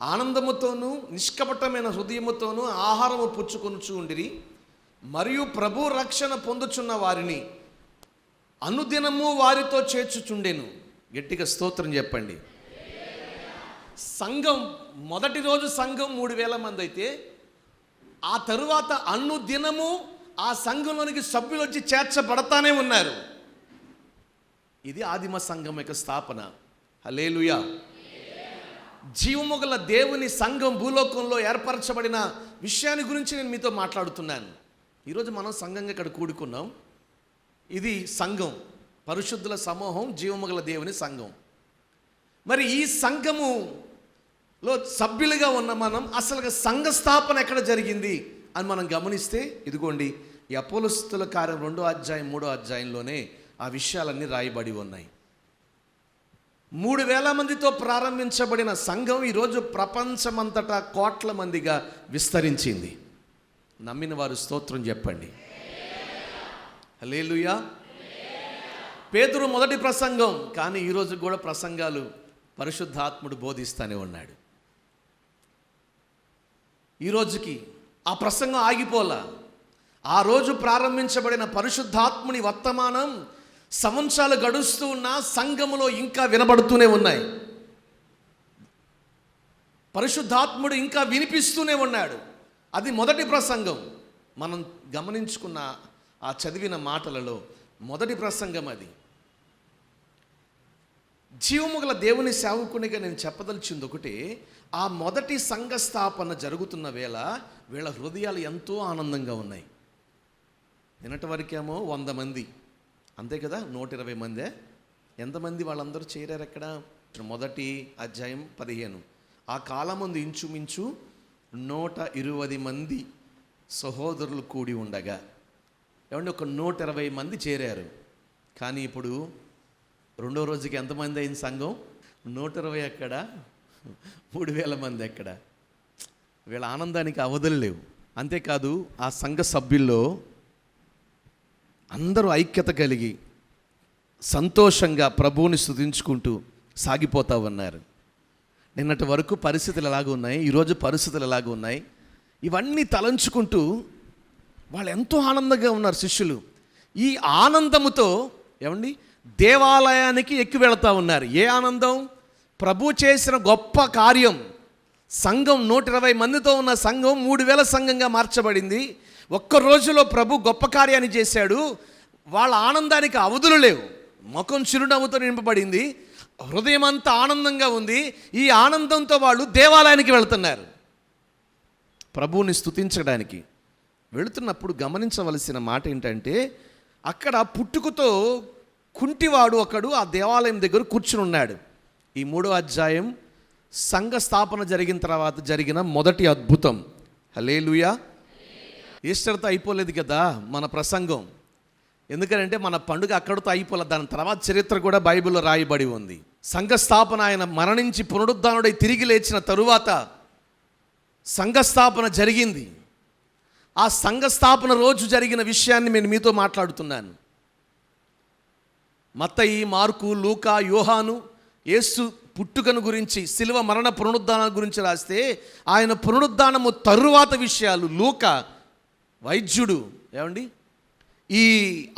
ఆనందముతోనూ నిష్కపటమైన హృదయముతోనూ ఆహారము పుచ్చుకొనుచు ఉండిరి, మరియు ప్రభు రక్షణ పొందుచున్న వారిని అనుదినము వారితో చేర్చుచుండెను. గట్టిగా స్తోత్రం చెప్పండి. సంఘం మొదటి రోజు సంఘం 3000 మంది అయితే, ఆ తరువాత అనుదినము ఆ సంఘంలోనికి సభ్యులు వచ్చి చేర్చబడతానే ఉన్నారు. ఇది ఆదిమ సంఘం యొక్క స్థాపన. హల్లెలూయా. జీవము గల దేవుని సంఘం భూలోకంలో ఏర్పరచబడిన విషయాన్ని గురించి నేను మీతో మాట్లాడుతున్నాను. ఈరోజు మనం సంఘంగా ఇక్కడ కూడుకున్నాం. ఇది సంఘం, పరిశుద్ధుల సమూహం, జీవము గల దేవుని సంఘం. మరి ఈ సంఘములో సభ్యులుగా ఉన్న మనం అసలు సంఘ స్థాపన ఎక్కడ జరిగింది అని మనం గమనిస్తే, ఇదిగోండి ఈ అపోస్తలుల కార్యం 2వ అధ్యాయం 3వ అధ్యాయంలోనే ఆ విషయాలన్నీ రాయబడి ఉన్నాయి. 3000 మందితో ప్రారంభించబడిన సంఘం ఈరోజు ప్రపంచమంతటా కోట్ల మందిగా విస్తరించింది. నమ్మిన వారు స్తోత్రం చెప్పండి. హల్లెలూయా. పేతురు మొదటి ప్రసంగం, కానీ ఈరోజు కూడా ప్రసంగాలు పరిశుద్ధాత్ముడు బోధిస్తూనే ఉన్నాడు. ఈరోజుకి ఆ ప్రసంగం ఆగిపోలా. ఆ రోజు ప్రారంభించబడిన పరిశుద్ధాత్ముని వర్తమానం సంవత్సరాలు గడుస్తూ ఉన్న సంఘములో ఇంకా వినబడుతూనే ఉన్నాయి. పరిశుద్ధాత్ముడు ఇంకా వినిపిస్తూనే ఉన్నాడు. అది మొదటి ప్రసంగం. మనం గమనించుకున్న ఆ చదివిన మాటలలో మొదటి ప్రసంగం అది. జీవము గల దేవుని సేవకునిగా నేను చెప్పదలిచింది ఒకటే, ఆ మొదటి సంఘ స్థాపన జరుగుతున్న వేళ వీళ్ళ హృదయాలు ఎంతో ఆనందంగా ఉన్నాయి. నిన్నటి వరకేమో 100 మంది, అంతే కదా, 120 మందే. ఎంతమంది వాళ్ళందరూ చేరారు ఎక్కడ? మొదటి అధ్యాయం 15. ఆ కాలం ముందు ఇంచుమించు 120 మంది సహోదరులు కూడి ఉండగా, ఏమంటే ఒక 120 మంది చేరారు. కానీ ఇప్పుడు 2వ రోజుకి ఎంతమంది అయింది సంఘం? 120 ఎక్కడ, 3000 మంది ఎక్కడ? వీళ్ళ ఆనందానికి అవధులు లేవు. అంతేకాదు ఆ సంఘ సభ్యుల్లో అందరూ ఐక్యత కలిగి సంతోషంగా ప్రభువుని స్తుతించుకుంటూ సాగిపోతూ ఉన్నారు. నిన్నటి వరకు పరిస్థితులు ఎలాగ ఉన్నాయి, ఈరోజు పరిస్థితులు ఎలాగ ఉన్నాయి, ఇవన్నీ తలంచుకుంటూ వాళ్ళు ఎంతో ఆనందంగా ఉన్నారు శిష్యులు. ఈ ఆనందముతో ఏమండి దేవాలయానికి ఎక్కి వెళతా ఉన్నారు. ఏ ఆనందం? ప్రభు చేసిన గొప్ప కార్యం. సంఘం 120 మందితో ఉన్న సంఘం 3000 సంఘంగా మార్చబడింది. ఒక్క రోజులో ప్రభు గొప్ప కార్యాన్ని చేశాడు. వాళ్ళ ఆనందానికి అవధులు లేవు. ముఖం చిరునవ్వుతో నింపబడింది, హృదయం అంతా ఆనందంగా ఉంది. ఈ ఆనందంతో వాళ్ళు దేవాలయానికి వెళ్తున్నారు ప్రభువుని స్తుతించడానికి. వెళుతున్నప్పుడు గమనించవలసిన మాట ఏంటంటే, అక్కడ పుట్టుకతో కుంటివాడు ఒకడు ఆ దేవాలయం దగ్గర కూర్చుని ఉన్నాడు. ఈ 3వ అధ్యాయం సంఘ స్థాపన జరిగిన తర్వాత జరిగిన మొదటి అద్భుతం. హల్లెలూయా. ఈస్టర్తో అయిపోలేదు కదా మన ప్రసంగం. ఎందుకంటే మన పండుగ అక్కడితో అయిపోలేదు. దాని తర్వాత చరిత్ర కూడా బైబిల్లో రాయబడి ఉంది. సంఘ స్థాపన, ఆయన మరణించి పునరుద్ధానుడై తిరిగి లేచిన తరువాత సంఘ స్థాపన జరిగింది. ఆ సంఘ స్థాపన రోజు జరిగిన విషయాన్ని నేను మీతో మాట్లాడుతున్నాను. మత్తయి, మార్కు, లూకా, యోహాను యేసు పుట్టుకను గురించి, శిలువ మరణ పునరుద్ధానం గురించి రాస్తే, ఆయన పునరుద్ధానము తరువాత విషయాలు లూకా వైద్యుడు ఏమండి ఈ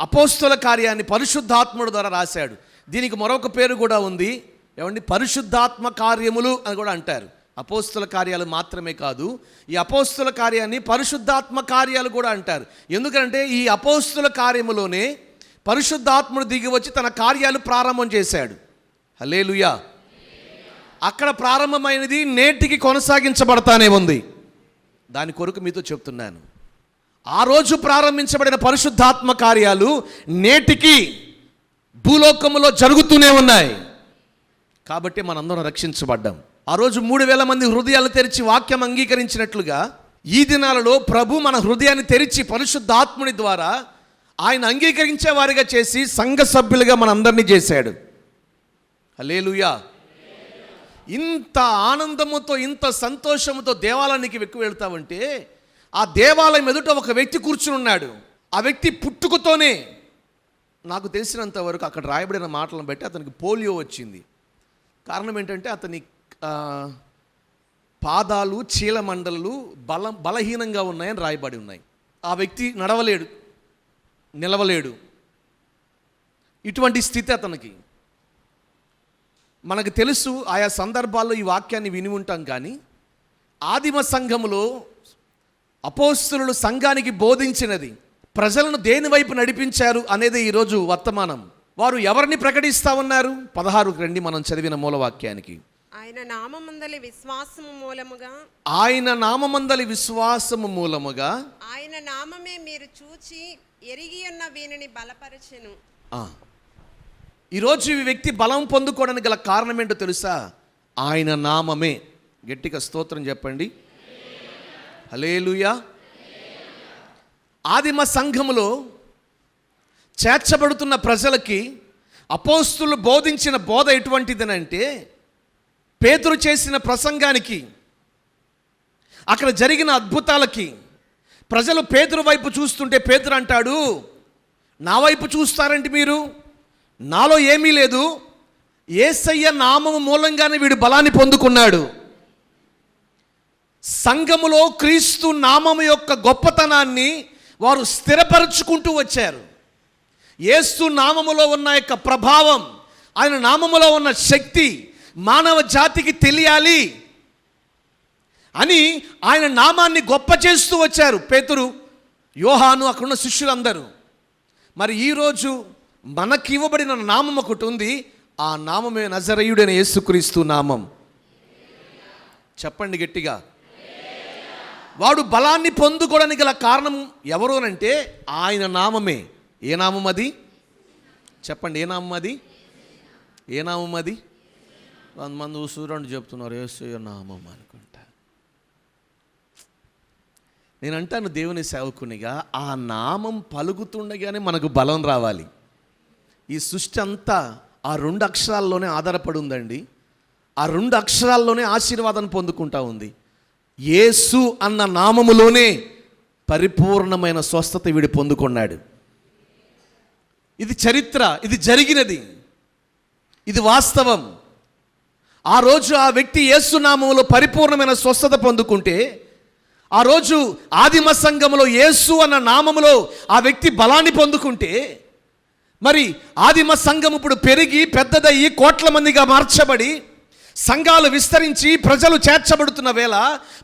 అపోస్తల కార్యాన్ని పరిశుద్ధాత్ముడు ద్వారా రాశాడు. దీనికి మరొక పేరు కూడా ఉంది, ఏమండి పరిశుద్ధాత్మ కార్యములు అని కూడా అంటారు. అపోస్తల కార్యాలు మాత్రమే కాదు, ఈ అపోస్తల కార్యాన్ని పరిశుద్ధాత్మ కార్యాలు కూడా అంటారు. ఎందుకంటే ఈ అపోస్తల కార్యములోనే పరిశుద్ధాత్ముడు దిగి వచ్చి తన కార్యాలు ప్రారంభం చేశాడు. హల్లెలూయా. అక్కడ ప్రారంభమైనది నేటికి కొనసాగించబడతానే ఉంది. దాని కొరకు మీతో చెప్తున్నాను. ఆ రోజు ప్రారంభించబడిన పరిశుద్ధాత్మ కార్యాలు నేటికి భూలోకములో జరుగుతూనే ఉన్నాయి. కాబట్టి మనందరం రక్షించబడ్డాం. ఆ రోజు 3000 మంది హృదయాలు తెరిచి వాక్యం అంగీకరించినట్లుగా ఈ దినాలలో ప్రభు మన హృదయాన్ని తెరిచి పరిశుద్ధాత్ముని ద్వారా ఆయన అంగీకరించే వారిగా చేసి సంఘ సభ్యులుగా మనందరినీ చేశాడు. హల్లెలూయా. ఇంత ఆనందముతో ఇంత సంతోషముతో దేవాలయానికి ఎక్కువ వెళ్తామంటే ఆ దేవాలయం ఎదుట ఒక వ్యక్తి కూర్చుని ఉన్నాడు. ఆ వ్యక్తి పుట్టుకతోనే, నాకు తెలిసినంత వరకు అక్కడ రాయబడిన మాటలను బట్టి అతనికి పోలియో వచ్చింది. కారణం ఏంటంటే అతని పాదాలు చీలమండలు బలహీనంగా ఉన్నాయని రాయబడి ఉన్నాయి. ఆ వ్యక్తి నడవలేడు, నిలవలేడు. ఇటువంటి స్థితి అతనికి. మనకు తెలుసు, ఆయా సందర్భాల్లో ఈ వాక్యాన్ని విని ఉంటాం. కానీ ఆదిమ సంఘములో అపోస్తలులు సంఘానికి బోధించినది, ప్రజలను దేని వైపు నడిపించారు అనేది ఈరోజు వర్తమానం. వారు ఎవరిని ప్రకటిస్తూ ఉన్నారు? 16కి రండి, మనం చదివిన మూలవాక్యానికి. ఆయన నామమందలి విశ్వాసము మూలముగా, ఆయన నామమందలి విశ్వాసము మూలముగా, ఆయన నామమే మీరు చూచి ఎరిగి ఉన్న వీనిని బలపరచెను. ఈరోజు ఈ వ్యక్తి బలం పొందుకోవడానికి గల కారణం ఏంటో తెలుసా? ఆయన నామమే. గట్టిగా స్తోత్రం చెప్పండి. హల్లెలూయా. ఆదిమ సంఘములో చేర్చబడుతున్న ప్రజలకి అపోస్తులు బోధించిన బోధ ఎటువంటిదనంటే, పేతురు చేసిన ప్రసంగానికి, అక్కడ జరిగిన అద్భుతాలకి ప్రజలు పేతురు వైపు చూస్తుంటే పేతురు అంటాడు, నా వైపు చూస్తారంటే మీరు, నాలో ఏమీ లేదు, యేసయ్య నామము మూలంగానే వీడు బలాన్ని పొందుకున్నాడు. సంఘములో క్రీస్తు నామము యొక్క గొప్పతనాన్ని వారు స్థిరపరచుకుంటూ వచ్చారు. యేసు నామములో ఉన్న యొక్క ప్రభావం, ఆయన నామములో ఉన్న శక్తి మానవ జాతికి తెలియాలి అని ఆయన నామాన్ని గొప్ప చేస్తూ వచ్చారు పేతురు, యోహాను, అక్కడున్న శిష్యులందరూ. మరి ఈరోజు మనకి ఇవ్వబడిన నామం ఒకటి ఉంది. ఆ నామమే నజరేయుడైన యేసుక్రీస్తు నామం. చెప్పండి గట్టిగా. వాడు బలాన్ని పొందుకోవడానికి గల కారణం ఎవరు అంటే ఆయన నామమే. ఏ నామం అది? చెప్పండి, ఏ నామం అది? ఏ నామం అది? 100 మంది సూర్యుడు చెప్తున్నారు యేసయ్య నామం అనుకుంటా. నేను అంటాను దేవుని సేవకునిగా, ఆ నామం పలుకుతుండగానే మనకు బలం రావాలి. ఈ సృష్టి అంతా ఆ 2 అక్షరాల్లోనే ఆధారపడి ఉందండి. ఆ 2 అక్షరాల్లోనే ఆశీర్వాదం పొందుకుంటా ఉంది. యేసు అన్న నామములోనే పరిపూర్ణమైన స్వస్థత వీడు పొందుకున్నాడు. ఇది చరిత్ర, ఇది జరిగినది, ఇది వాస్తవం. ఆ రోజు ఆ వ్యక్తి యేసు నామములో పరిపూర్ణమైన స్వస్థత పొందుకుంటే, ఆ రోజు ఆదిమ సంఘములో యేసు అన్న నామములో ఆ వ్యక్తి బలాన్ని పొందుకుంటే, మరి ఆదిమ సంఘం ఇప్పుడు పెరిగి పెద్దదయ్యి కోట్ల మందిగా మార్చబడి సంఘాలు విస్తరించి ప్రజలు చేర్చబడుతున్న వేళ,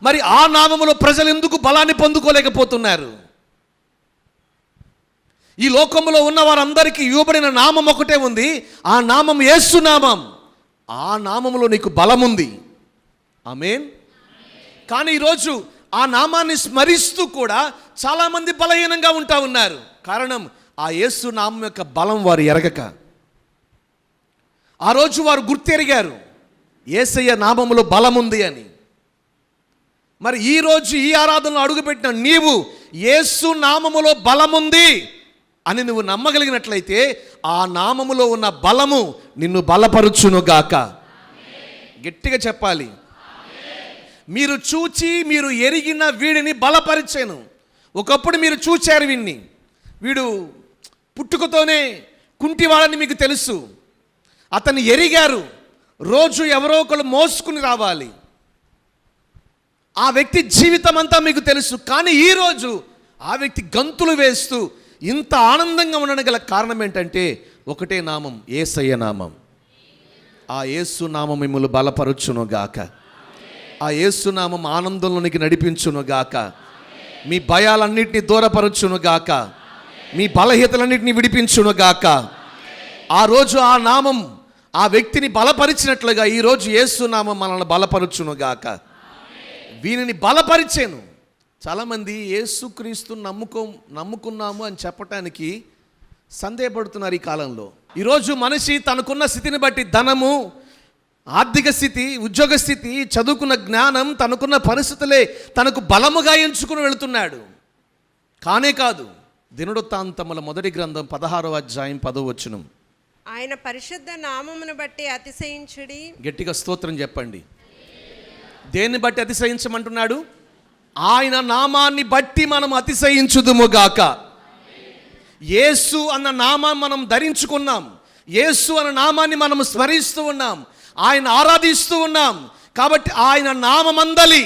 మరి ఆ నామములో ప్రజలు ఎందుకు బలాన్ని పొందుకోలేకపోతున్నారు? ఈ లోకములో ఉన్న వారందరికీ ఇవ్వబడిన నామం ఒకటే ఉంది, ఆ నామం యేసు నామం. ఆ నామములో నీకు బలం ఉంది. ఆమేన్. కానీ ఈరోజు ఆ నామాన్ని స్మరిస్తూ కూడా చాలామంది బలహీనంగా ఉంటా ఉన్నారు. కారణం, ఆ యేసు నామం యొక్క బలం వారు ఎరగక. ఆ రోజు వారు గుర్తెరిగారు యేసయ్య నామములో బలం ఉంది అని. మరి ఈరోజు ఈ ఆరాధనలో అడుగుపెట్టిన నీవు యేసు నామములో బలముంది అని నువ్వు నమ్మగలిగినట్లయితే, ఆ నామములో ఉన్న బలము నిన్ను బలపరుచునుగాక. గట్టిగా చెప్పాలి. మీరు చూచి మీరు ఎరిగిన వీడిని బలపరిచాను. ఒకప్పుడు మీరు చూచారు వీడిని, వీడు పుట్టుకతోనే కుంటివాడని మీకు తెలుసు. అతన్ని ఎరిగారు. రోజు ఎవరో ఒకరు మోసుకుని రావాలి. ఆ వ్యక్తి జీవితం అంతా మీకు తెలుసు. కానీ ఈరోజు ఆ వ్యక్తి గంతులు వేస్తూ ఇంత ఆనందంగా ఉండడం గల కారణం ఏంటంటే ఒకటే నామం, యేసయ్య నామం. ఆ యేసు నామం మిమ్మల్ని బలపరుచునుగాక. ఆ యేసు నామం ఆనందంలోనికి నడిపించునుగాక. మీ భయాలన్నింటినీ దూరపరచునుగాక. మీ బలహీనతలన్నింటినీ విడిపించునుగాక. ఆ రోజు ఆ నామం ఆ వ్యక్తిని బలపరిచినట్లుగా ఈరోజు యేసు నామం మనల్ని బలపరచునుగాక. వీనిని బలపరిచాను. చాలామంది యేసుక్రీస్తు నమ్ముకున్నాము అని చెప్పటానికి సందేహపడుతున్నారు ఈ కాలంలో. ఈరోజు మనిషి తనకున్న స్థితిని బట్టి, ధనము, ఆర్థిక స్థితి, ఉద్యోగ స్థితి, చదువుకున్న జ్ఞానం, తనకున్న పరిస్థితులే తనకు బలముగా ఎంచుకుని వెళుతున్నాడు. కానే కాదు. దినవృత్తాంతముల మొదటి గ్రంథం 16వ అధ్యాయం 10వ వచనం. ఆయన పరిశుద్ధ నామమును బట్టి అతిశయించుడి. గట్టిగా స్తోత్రం చెప్పండి. దేన్ని బట్టి అతిశయించమంటున్నాడు? ఆయన నామాన్ని బట్టి మనం అతిశయించుదుముగాక. యేసు అన్న నామాన్ని మనం ధరించుకున్నాం. యేసు అన్న నామాన్ని మనం స్మరిస్తూ ఉన్నాం. ఆయన ఆరాధిస్తూ ఉన్నాం. కాబట్టి ఆయన నామమందలి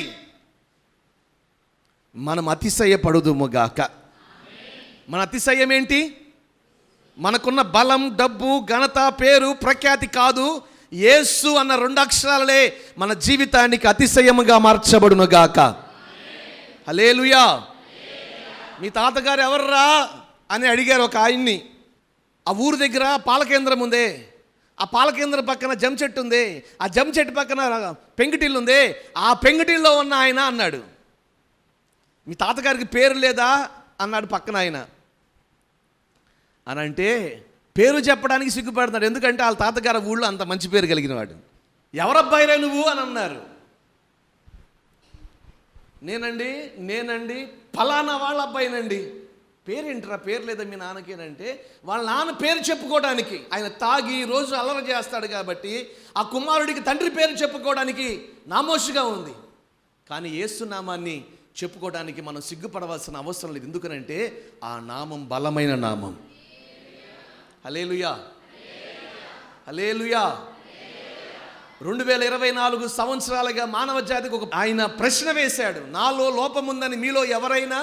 మనం అతిశయపడుదుముగాక. మన అతిశయం ఏంటి? మనకున్న బలం, డబ్బు, ఘనత, పేరు, ప్రఖ్యాతి కాదు. యేసు అన్న 2 అక్షరాలే మన జీవితానికి అతిశయముగా మార్చబడునుగాక. హల్లెలూయా. మీ తాతగారు ఎవర్రా అని అడిగారు ఒక ఆయన్ని. ఆ ఊరు దగ్గర పాలకేంద్రం ఉందే, ఆ పాలకేంద్రం పక్కన జమ్ చెట్టు ఉంది, ఆ జమ్ చెట్టు పక్కన పెంకుటిల్లు ఉంది, ఆ పెంకుటిల్లో ఉన్న ఆయన అన్నాడు. మీ తాతగారికి పేరు లేదా అన్నాడు పక్కన ఆయన. అని అంటే పేరు చెప్పడానికి సిగ్గుపడుతున్నాడు. ఎందుకంటే వాళ్ళ తాతగారు ఊళ్ళో అంత మంచి పేరు కలిగిన వాడు. ఎవరబ్బాయిరా నువ్వు అని అన్నారు. నేనండి ఫలానా వాళ్ళ అబ్బాయినండి. పేరేంట్రా? పేరు లేదా మీ నాన్నకేనంటే వాళ్ళ నాన్న పేరు చెప్పుకోవడానికి. ఆయన తాగి రోజు అల్లరి చేస్తాడు కాబట్టి ఆ కుమారుడికి తండ్రి పేరు చెప్పుకోవడానికి నామోషిగా ఉంది. కానీ యేసు నామాన్ని చెప్పుకోవడానికి మనం సిగ్గుపడవలసిన అవసరం లేదు. ఎందుకనంటే ఆ నామం బలమైన నామం. హల్లెలూయా, హల్లెలూయా. 2024 సంవత్సరాలుగా మానవ జాతికి ఆయన ప్రశ్న వేశాడు. నాలో లోపం ఉందని మీలో ఎవరైనా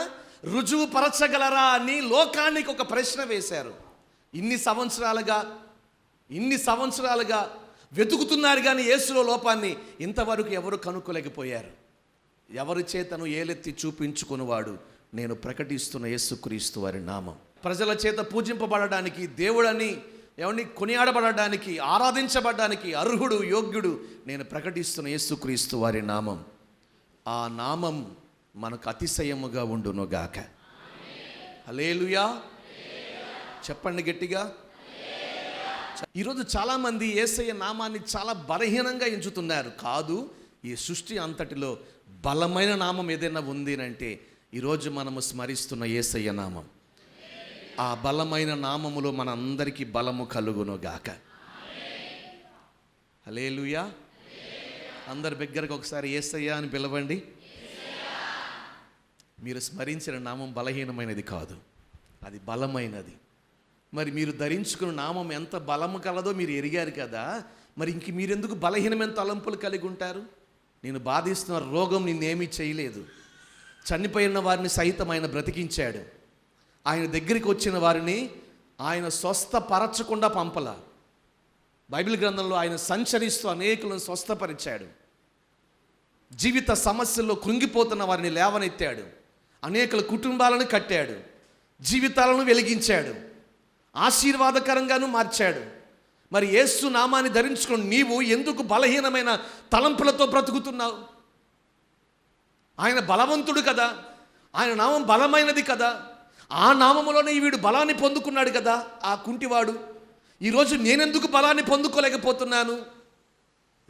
రుజువు పరచగలరా అని లోకానికి ఒక ప్రశ్న వేశారు. ఇన్ని సంవత్సరాలుగా వెతుకుతున్నారు కానీ యేసులో లోపాన్ని ఇంతవరకు ఎవరు కనుక్కోలేకపోయారు. ఎవరి చేతను ఏలెత్తి చూపించుకునేవాడు నేను ప్రకటిస్తున్న యేసుక్రీస్తు వారి నామం. ప్రజల చేత పూజింపబడడానికి, దేవుడని కొనియాడబడడానికి, ఆరాధించబడడానికి అర్హుడు, యోగ్యుడు నేను ప్రకటిస్తున్న యేసుక్రీస్తు వారి నామం. ఆ నామం మనకు అతిశయముగా ఉండునుగాక. హల్లెలూయా. చెప్పండి గట్టిగా. ఈరోజు చాలామంది యేసయ్య నామాన్ని చాలా బలహీనంగా ఎంచుతున్నారు. కాదు, ఈ సృష్టి అంతటిలో బలమైన నామం ఏదైనా ఉంది అంటే ఈరోజు మనము స్మరిస్తున్న యేసయ్య నామం. ఆ బలమైన నామములో మన అందరికీ బలము కలుగునుగాక. హల్లెలూయా. అందరి దగ్గరకు ఒకసారి యేసయ్య అని పిలవండి. మీరు స్మరించిన నామం బలహీనమైనది కాదు, అది బలమైనది. మరి మీరు ధరించుకున్న నామం ఎంత బలము కలదో మీరు ఎరిగారు కదా. మరి ఇంక మీరెందుకు బలహీనమైన తలంపులు కలిగి ఉంటారు? నేను బాధిస్తున్న రోగం నిన్నేమీ చేయలేదు. చనిపోయిన వారిని సైతం ఆయన బ్రతికించాడు. ఆయన దగ్గరికి వచ్చిన వారిని ఆయన స్వస్థపరచకుండా పంపల. బైబిల్ గ్రంథంలో ఆయన సంచరిస్తూ అనేకులను స్వస్థపరిచాడు. జీవిత సమస్యల్లో కృంగిపోతున్న వారిని లేవనెత్తాడు. అనేకుల కుటుంబాలను కట్టాడు. జీవితాలను వెలిగించాడు. ఆశీర్వాదకరంగాను మార్చాడు. మరి యేసు నామాన్ని ధరించుకుని నీవు ఎందుకు బలహీనమైన తలంపులతో బ్రతుకుతున్నావు? ఆయన బలవంతుడు కదా, ఆయన నామం బలమైనది కదా. ఆ నామములోనే వీడు బలాన్ని పొందుకున్నాడు కదా ఆ కుంటివాడు. ఈరోజు నేనెందుకు బలాన్ని పొందుకోలేకపోతున్నాను?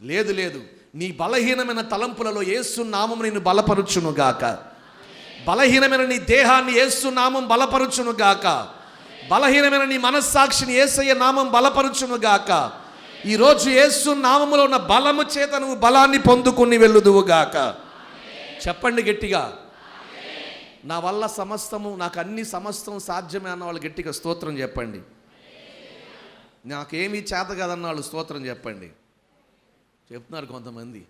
లేదు, నీ బలహీనమైన తలంపులలో యేసు నామం నిన్ను బలపరుచునుగాక. బలహీనమైన నీ దేహాన్ని యేసు నామం బలపరుచునుగాక. బలహీనమైన నీ మనస్సాక్షిని యేసయ్య నామం బలపరుచునుగాక. ఈరోజు యేసు నామములో ఉన్న బలము చేత నువ్వు బలాన్ని పొందుకుని వెళ్ళుదువుగాక. చెప్పండి గట్టిగా. నా వల్ల సమస్తము, నాకు అన్ని సమస్తం సాధ్యమే అన్న వాళ్ళు గట్టిగా స్తోత్రం చెప్పండి. నాకేమీ చేత కదన్న వాళ్ళు స్తోత్రం చెప్పండి. చెప్తున్నారు కొంతమంది,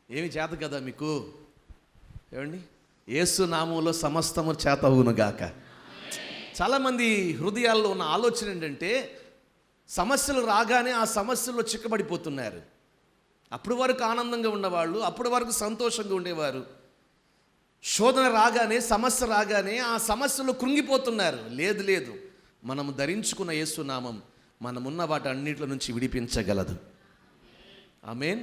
ఏమి చేత కదా మీకు. ఏమండి? యేసు నామంలో సమస్తము చేత అవునుగాక. చాలామంది హృదయాల్లో ఉన్న ఆలోచన ఏంటంటే సమస్యలు రాగానే ఆ సమస్యల్లో చిక్కబడిపోతున్నారు. అప్పటి వరకు ఆనందంగా ఉన్నవాళ్ళు, అప్పటి వరకు సంతోషంగా ఉండేవారు. శోధన రాగానే, సమస్య రాగానే ఆ సమస్యలో కృంగిపోతున్నారు. లేదు, మనము ధరించుకున్న యేసు నామం మనమున్న వాటి అన్నింటిలో నుంచి విడిపించగలదు. ఆమేన్.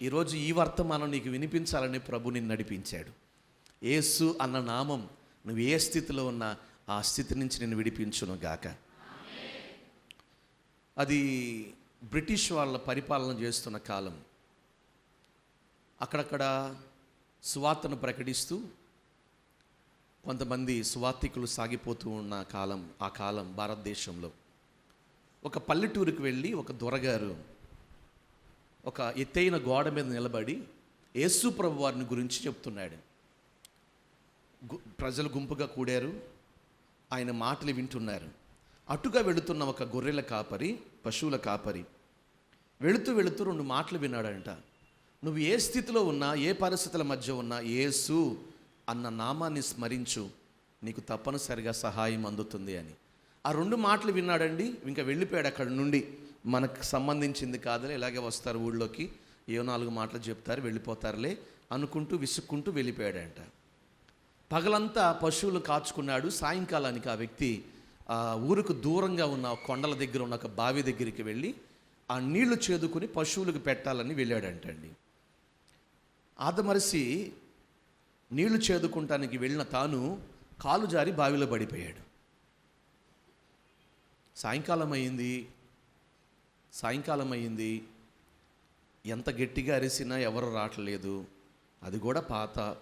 ఈరోజు ఈ వర్తమానం నీకు వినిపించాలని ప్రభు నిన్ను నడిపించాడు. యేసు అన్న నామం నువ్వు ఏ స్థితిలో ఉన్నా ఆ స్థితి నుంచి నేను విడిపించును గాక. అది బ్రిటిష్ వాళ్ళ పరిపాలన చేస్తున్న కాలం. అక్కడక్కడ సువార్తను ప్రకటిస్తూ కొంతమంది సువార్థికులు సాగిపోతూ ఉన్న కాలం, ఆ కాలం భారతదేశంలో. ఒక పల్లెటూరుకి వెళ్ళి ఒక దొరగారు ఒక ఎత్తైన గోడ మీద నిలబడి యేసు ప్రభు వారిని గురించి చెప్తున్నాడు. ప్రజలు గుంపుగా కూడారు, ఆయన మాటలు వింటున్నారు. అటుగా వెళుతున్న ఒక గొర్రెల కాపరి, పశువుల కాపరి వెళుతూ వెళుతూ 2 మాటలు విన్నాడంట. నువ్వు ఏ స్థితిలో ఉన్నా, ఏ పరిస్థితుల మధ్య ఉన్నా, యేసు అన్న నామాన్ని స్మరించు, నీకు తప్పనిసరిగా సహాయం అందుతుంది అని. ఆ 2 మాటలు విన్నాడండి. ఇంకా వెళ్ళిపోయాడు అక్కడి నుండి. మనకు సంబంధించింది కాదులే, ఇలాగే వస్తారు ఊళ్ళోకి, ఏ 4 మాటలు చెప్తారు వెళ్ళిపోతారులే అనుకుంటూ విసుక్కుంటూ వెళ్ళిపోయాడంట. పగలంతా పశువులు కాచుకున్నాడు. సాయంకాలానికి ఆ వ్యక్తి ఆ ఊరుకు దూరంగా ఉన్న కొండల దగ్గర ఉన్న ఒక బావి దగ్గరికి వెళ్ళి ఆ నీళ్లు చేదుకుని పశువులకు పెట్టాలని వెళ్ళాడంటండి. ఆదమరసి నీళ్లు చేదుకుంటానికి వెళ్ళిన తాను కాలు జారి బావిలో పడిపోయాడు. సాయంకాలం అయింది. ఎంత గట్టిగా అరిసినా ఎవరు రావట్లేదు. అది కూడా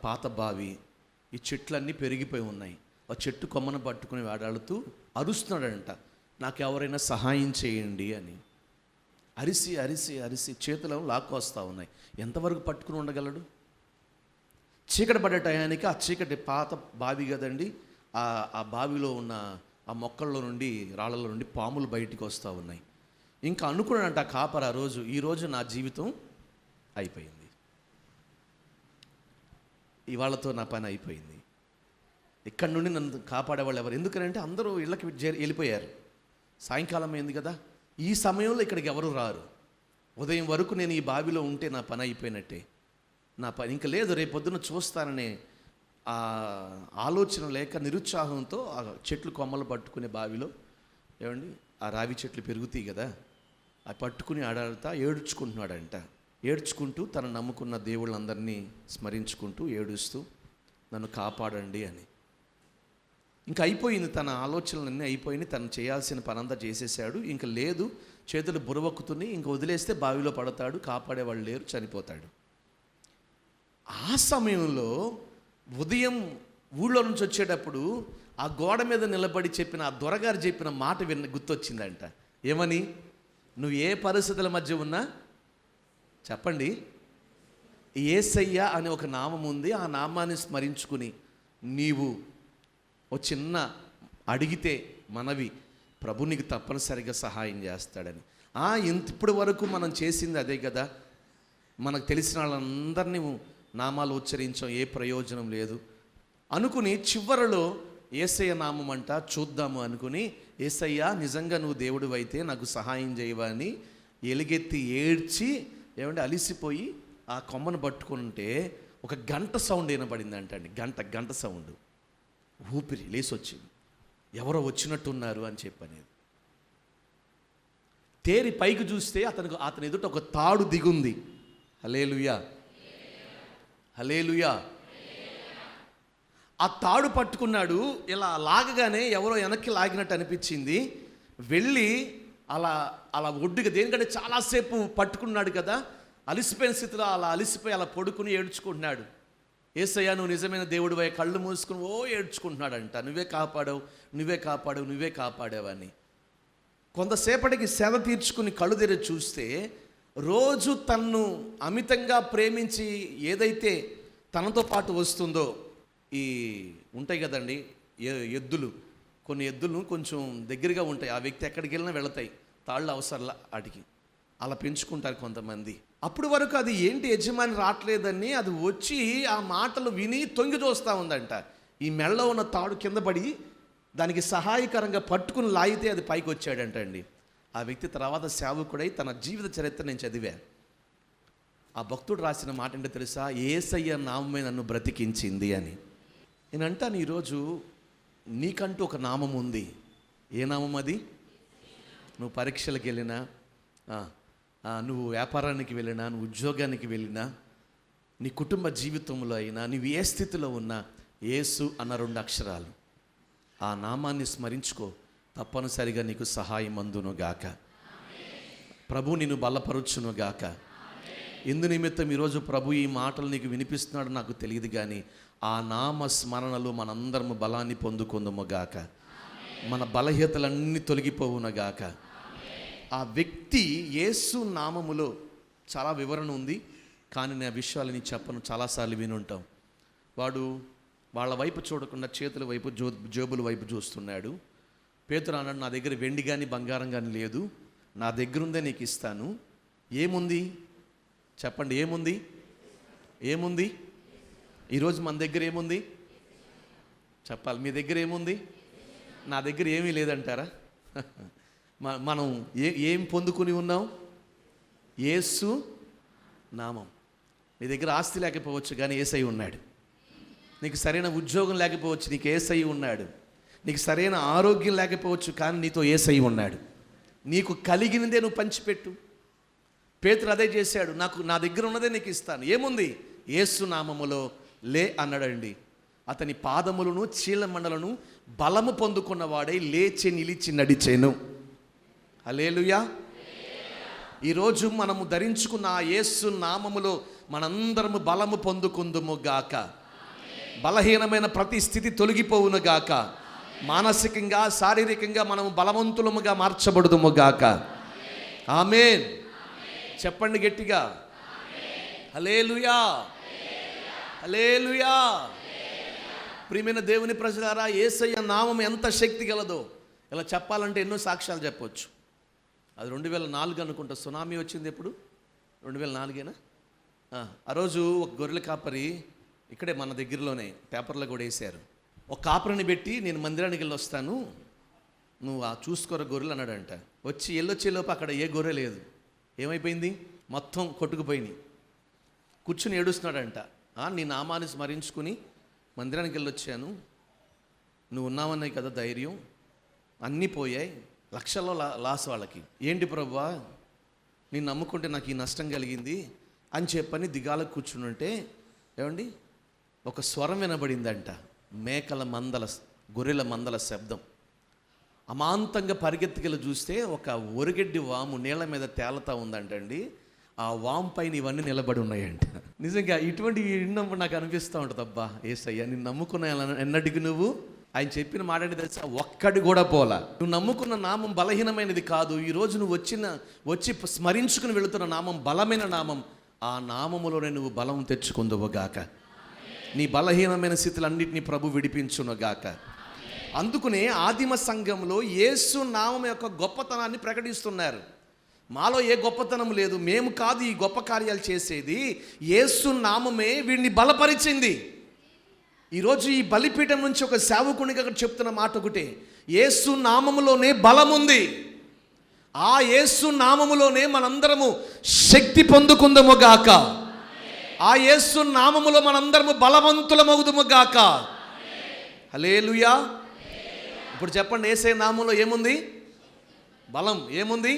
పాత బావి. ఈ చెట్లన్నీ పెరిగిపోయి ఉన్నాయి. ఆ చెట్టు కొమ్మను పట్టుకుని వేడాడుతూ అరుస్తున్నాడంట, నాకు ఎవరైనా సహాయం చేయండి అని. అరిసి చేతులు లాక్కొస్తూ ఉన్నాయి. ఎంతవరకు పట్టుకుని ఉండగలడు? చీకటి పడే టయానికి ఆ చీకటి పాత బావి కదండి, ఆ బావిలో ఉన్న ఆ మొక్కల్లో నుండి, రాళ్ళలో నుండి పాములు బయటికి వస్తూ ఉన్నాయి. ఇంకా అనుకున్నాడంట కాపర ఈరోజు నా జీవితం అయిపోయింది, ఇవాళతో నా పని అయిపోయింది. ఇక్కడి నుండి నన్ను కాపాడేవాళ్ళు ఎవరు? ఎందుకంటే అందరూ ఇళ్ళకి వెళ్ళిపోయారు. సాయంకాలం అయింది కదా, ఈ సమయంలో ఇక్కడికి ఎవరు రారు. ఉదయం వరకు నేను ఈ బావిలో ఉంటే నా పని అయిపోయినట్టే, నా పని ఇంకా లేదు, రేపొద్దున చూస్తాననే ఆ ఆలోచన లేక నిరుత్సాహంతో ఆ చెట్లు కొమ్మలు పట్టుకునే బావిలో, ఏమండి ఆ రావి చెట్లు పెరుగుతాయి కదా, అవి పట్టుకుని ఆడాడుతా ఏడ్చుకుంటున్నాడంట. ఏడ్చుకుంటూ తను నమ్ముకున్న దేవుళ్ళందరినీ స్మరించుకుంటూ ఏడుస్తూ నన్ను కాపాడండి అని. ఇంకా అయిపోయింది, తన ఆలోచనలన్నీ అయిపోయినాయి, తను చేయాల్సిన పనంతా చేసేసాడు. ఇంకా లేదు, చేతులు బురవక్కుతున్నాయి, ఇంక వదిలేస్తే బావిలో పడతాడు, కాపాడేవాళ్ళు లేరు, చనిపోతాడు. ఆ సమయంలో ఉదయం ఊళ్ళో నుంచి వచ్చేటప్పుడు ఆ గోడ మీద నిలబడి చెప్పిన ఆ దొరగారు చెప్పిన మాట గుర్తొచ్చిందంట. ఏమని? నువ్వు ఏ పరిస్థితుల మధ్య ఉన్నా చెప్పండి, యేసయ్య అనే ఒక నామం ఉంది, ఆ నామాన్ని స్మరించుకుని నీవు ఓ చిన్న అడిగితే మనవి, ప్రభు నీకు తప్పనిసరిగా సహాయం చేస్తాడని. ఇప్పటి వరకు మనం చేసింది అదే కదా, మనకు తెలిసిన వాళ్ళందరినీ నామాలు ఉచ్చరించాం, ఏ ప్రయోజనం లేదు అనుకుని చివరిలో యేసయ్య నామం అంట చూద్దాము అనుకుని, యేసయ్య నిజంగా నువ్వు దేవుడు అయితే నాకు సహాయం చేయవా అని ఎలుగెత్తి ఏడ్చి, ఏమంటే అలిసిపోయి ఆ కొమ్మను పట్టుకుంటే ఒక గంట సౌండ్ వినబడింది అంటండి. గంట సౌండ్, ఊపిరి లేసొచ్చింది, ఎవరో వచ్చినట్టున్నారు అని చెప్పనేది. తేరి పైకి చూస్తే అతని ఎదుట ఒక తాడు దిగుంది. హల్లెలూయా, హల్లెలూయా. ఆ తాడు పట్టుకున్నాడు. ఇలా లాగగానే ఎవరో వెనక్కి లాగినట్టు అనిపించింది. వెళ్ళి అలా ఒడ్డుగా, దేనికంటే చాలాసేపు పట్టుకున్నాడు కదా, అలిసిపోయిన స్థితిలో అలా అలిసిపోయి అలా పడుకుని ఏడ్చుకుంటున్నాడు. యేసయ్య నువ్వు నిజమైన దేవుడు అయ్యా, కళ్ళు మూసుకుని ఏడ్చుకుంటున్నాడంట, నువ్వే కాపాడావు అని. కొంతసేపటికి సేద తీర్చుకుని కళ్ళు తెరిచి చూస్తే రోజు తన్ను అమితంగా ప్రేమించి ఏదైతే తనతో పాటు వస్తుందో, ఈ ఉంటాయి కదండి ఎద్దులు, కొన్ని ఎద్దులు కొంచెం దగ్గరగా ఉంటాయి, ఆ వ్యక్తి ఎక్కడికి వెళ్ళినా వెళతాయి, తాళ్ళు అవసరంలా వాటికి, అలా పెంచుకుంటారు కొంతమంది. అప్పుడు వరకు అది ఏంటి యజమాని రావట్లేదని అది వచ్చి ఆ మాటలు విని తొంగి చూస్తూ ఉందంట. ఈ మెడలో ఉన్న తాడు కింద పడి దానికి సహాయకరంగా పట్టుకుని లాగితే అది పైకి వచ్చాడంట అండి. ఆ వ్యక్తి తర్వాత సేవకుడై తన జీవిత చరిత్ర నేను చదివా. ఆ భక్తుడు రాసిన మాట ఏంటో తెలుసా? యేసయ్య నామమే నన్ను బ్రతికించింది అని. నేను అంటాను, ఈరోజు నీకంటూ ఒక నామం ఉంది. ఏ నామం అది? నువ్వు పరీక్షలకు వెళ్ళినా, నువ్వు వ్యాపారానికి వెళ్ళినా, నువ్వు ఉద్యోగానికి వెళ్ళినా, నీ కుటుంబ జీవితంలో అయినా, నువ్వు ఏ స్థితిలో ఉన్నా, యేసు అన్న 2 అక్షరాలు, ఆ నామాన్ని స్మరించుకో, తప్పనిసరిగా నీకు సహాయం అందును గాక. ప్రభు నిన్ను బలపరుచునుగాక. ఎందు నిమిత్తం ఈరోజు ప్రభు ఈ మాటలు నీకు వినిపిస్తున్నాడు నాకు తెలియదు, కానీ ఆ నామ స్మరణలు మనందరము బలాన్ని పొందుకుందుముగాక. మన బలహీనతలన్నీ తొలగిపోవునుగాక. ఆ వ్యక్తి యేసు నామములో చాలా వివరణ ఉంది, కానీ నేను ఆ విషయాలని చెప్పను, చాలాసార్లు వినుంటాం. వాడు వాళ్ళ వైపు చూడకుండా చేతుల వైపు జోబుల వైపు చూస్తున్నాడు. పేతురు అన్నాడు, నా దగ్గర వెండి కానీ బంగారం కానీ లేదు, నా దగ్గర ఉందే నీకు ఇస్తాను. ఏముంది చెప్పండి, ఏముంది? ఏముంది? ఈరోజు మన దగ్గర ఏముంది చెప్పాలి. మీ దగ్గర ఏముంది? నా దగ్గర ఏమీ లేదంటారా? మనం ఏం పొందుకుని ఉన్నాం? యేసు నామం. నీ దగ్గర ఆస్తి లేకపోవచ్చు, కానీ యేసయ్య ఉన్నాడు. నీకు సరైన ఉద్యోగం లేకపోవచ్చు, నీకు యేసయ్య ఉన్నాడు. నీకు సరైన ఆరోగ్యం లేకపోవచ్చు, కానీ నీతో యేసయ్య ఉన్నాడు. నీకు కలిగినదే నువ్వు పంచిపెట్టు. పేతురు అదే చేశాడు. నా దగ్గర ఉన్నదే నీకు ఇస్తాను. ఏముంది? యేసు నామములో లే అన్నాడండి. అతని పాదములను చీలమండలను బలము పొందుకున్నవాడై లేచి నిలిచి నడిచేను. హల్లెలూయా. ఈరోజు మనము ధరించుకున్న ఆ యేసు నామములో మనందరము బలము పొందుకుందుము గాక. బలహీనమైన ప్రతి స్థితి తొలగిపోవును గాక. మానసికంగా శారీరకంగా మనము బలవంతులముగా మార్చబడుదుము గాక. ఆమేన్. చెప్పండి గట్టిగా, హల్లెలూయా, హల్లెలూయా. ప్రియమైన దేవుని ప్రజలారా, యేసయ్య నామం ఎంత శక్తి గలదో ఇలా చెప్పాలంటే ఎన్నో సాక్ష్యాలు చెప్పవచ్చు. అది 2004 అనుకుంటా సునామీ వచ్చింది. ఎప్పుడు? 2004 ఆ రోజు ఒక గొర్రెల కాపరి ఇక్కడే మన దగ్గరలోనే పేపర్లో కూడా వేశారు. ఒక కాపరిని పెట్టి, నేను మందిరానికి వెళ్ళి వస్తాను, నువ్వు చూసుకోర గొర్రెలు అన్నాడంట. వెళ్ళొచ్చేలోపు అక్కడ ఏ గొర్రె లేదు. ఏమైపోయింది? మొత్తం కొట్టుకుపోయినాయి. కూర్చుని ఏడుస్తున్నాడంట. నీ నామాన్ని స్మరించుకుని మందిరానికి వెళ్ళొచ్చాను, నువ్వు ఉన్నావన్నాయి కదా ధైర్యం, అన్నీ పోయాయి, లక్షల్లో లాస్ వాళ్ళకి. ఏంటి ప్రభువా, నేను నమ్ముకుంటే నాకు ఈ నష్టం కలిగింది అని చెప్పని దిగాలకు కూర్చునుంటే ఏమండి ఒక స్వరం వినబడిందంట. గొర్రెల మందల శబ్దం. అమాంతంగా పరిగెత్తుకెళ్ళి చూస్తే ఒక ఒరిగడ్డి వాము నీళ్ళ మీద తేలుతా ఉందంటండి. ఆ వాము పైన ఇవన్నీ నిలబడి ఉన్నాయంట. నిజంగా ఇటువంటి విన్నప్పుడు నాకు అనిపిస్తూ ఉంటుంది, అబ్బా యేసయ్య నిన్ను నమ్ముకున్న ఎన్నటికి నువ్వు ఆయన చెప్పిన మాట ఏంటి తెలుసా? ఒక్కడి కూడా పోలా. నువ్వు నమ్ముకున్న నామం బలహీనమైనది కాదు. ఈరోజు నువ్వు వచ్చి స్మరించుకుని వెళుతున్న నామం బలమైన నామం. ఆ నామములోనే నువ్వు బలం తెచ్చుకుందువుగాక. నీ బలహీనమైన స్థితులన్నింటినీ ప్రభు విడిపించునుగాక. అందుకునే ఆదిమ సంఘంలో యేసు నామం యొక్క గొప్పతనాన్ని ప్రకటిస్తున్నారు. మాలో ఏ గొప్పతనం లేదు, మేము కాదు ఈ గొప్ప కార్యాలు చేసేది, యేసు నామమే వీడిని బలపరిచింది. ఈరోజు ఈ బలిపీఠం నుంచి ఒక సేవకునిగా చెప్తున్న మాట ఒకటే, యేసు నామములోనే బలం ఉంది. ఆ యేసు నామములోనే మనందరము శక్తి పొందుకుందము గాక. ఆ యేసు నామములో మనందరము బలవంతులమగుదుము గాక. హల్లెలూయా. ఇప్పుడు చెప్పండి, యేసయ్య నామంలో ఏముంది? బలం. ఏముంది?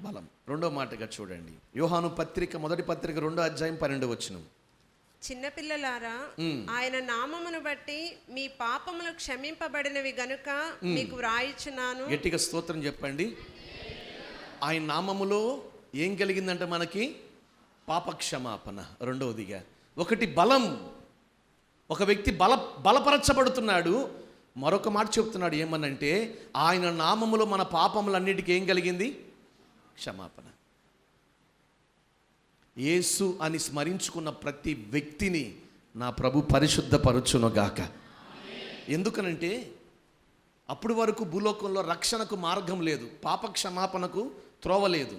బలం. రెండో మాటగా చూడండి, యోహాను పత్రిక 1వ పత్రిక 2వ అధ్యాయం 12వ వచనం. చిన్నపిల్లలారా, ఆయన నామమును బట్టి మీ పాపములు క్షమింపబడినవి గనుక మీకు వ్రాయిచున్నాను. గట్టిగా స్తోత్రం చెప్పండి. ఆయన నామములో ఏం కలిగిందంటే మనకి పాప క్షమాపణ. రెండవదిగా ఒకటి బలం. ఒక వ్యక్తి బలపరచబడుతున్నాడు. మరొక మాట చెప్తున్నాడు, ఏమనంటే ఆయన నామములో మన పాపములన్నిటికీ ఏం కలిగింది? క్షమాపణ. యేసు అని స్మరించుకున్న ప్రతి వ్యక్తిని నా ప్రభు పరిశుద్ధపరచునుగాక. ఎందుకనంటే అప్పటి వరకు భూలోకంలో రక్షణకు మార్గం లేదు, పాప క్షమాపణకు త్రోవ లేదు.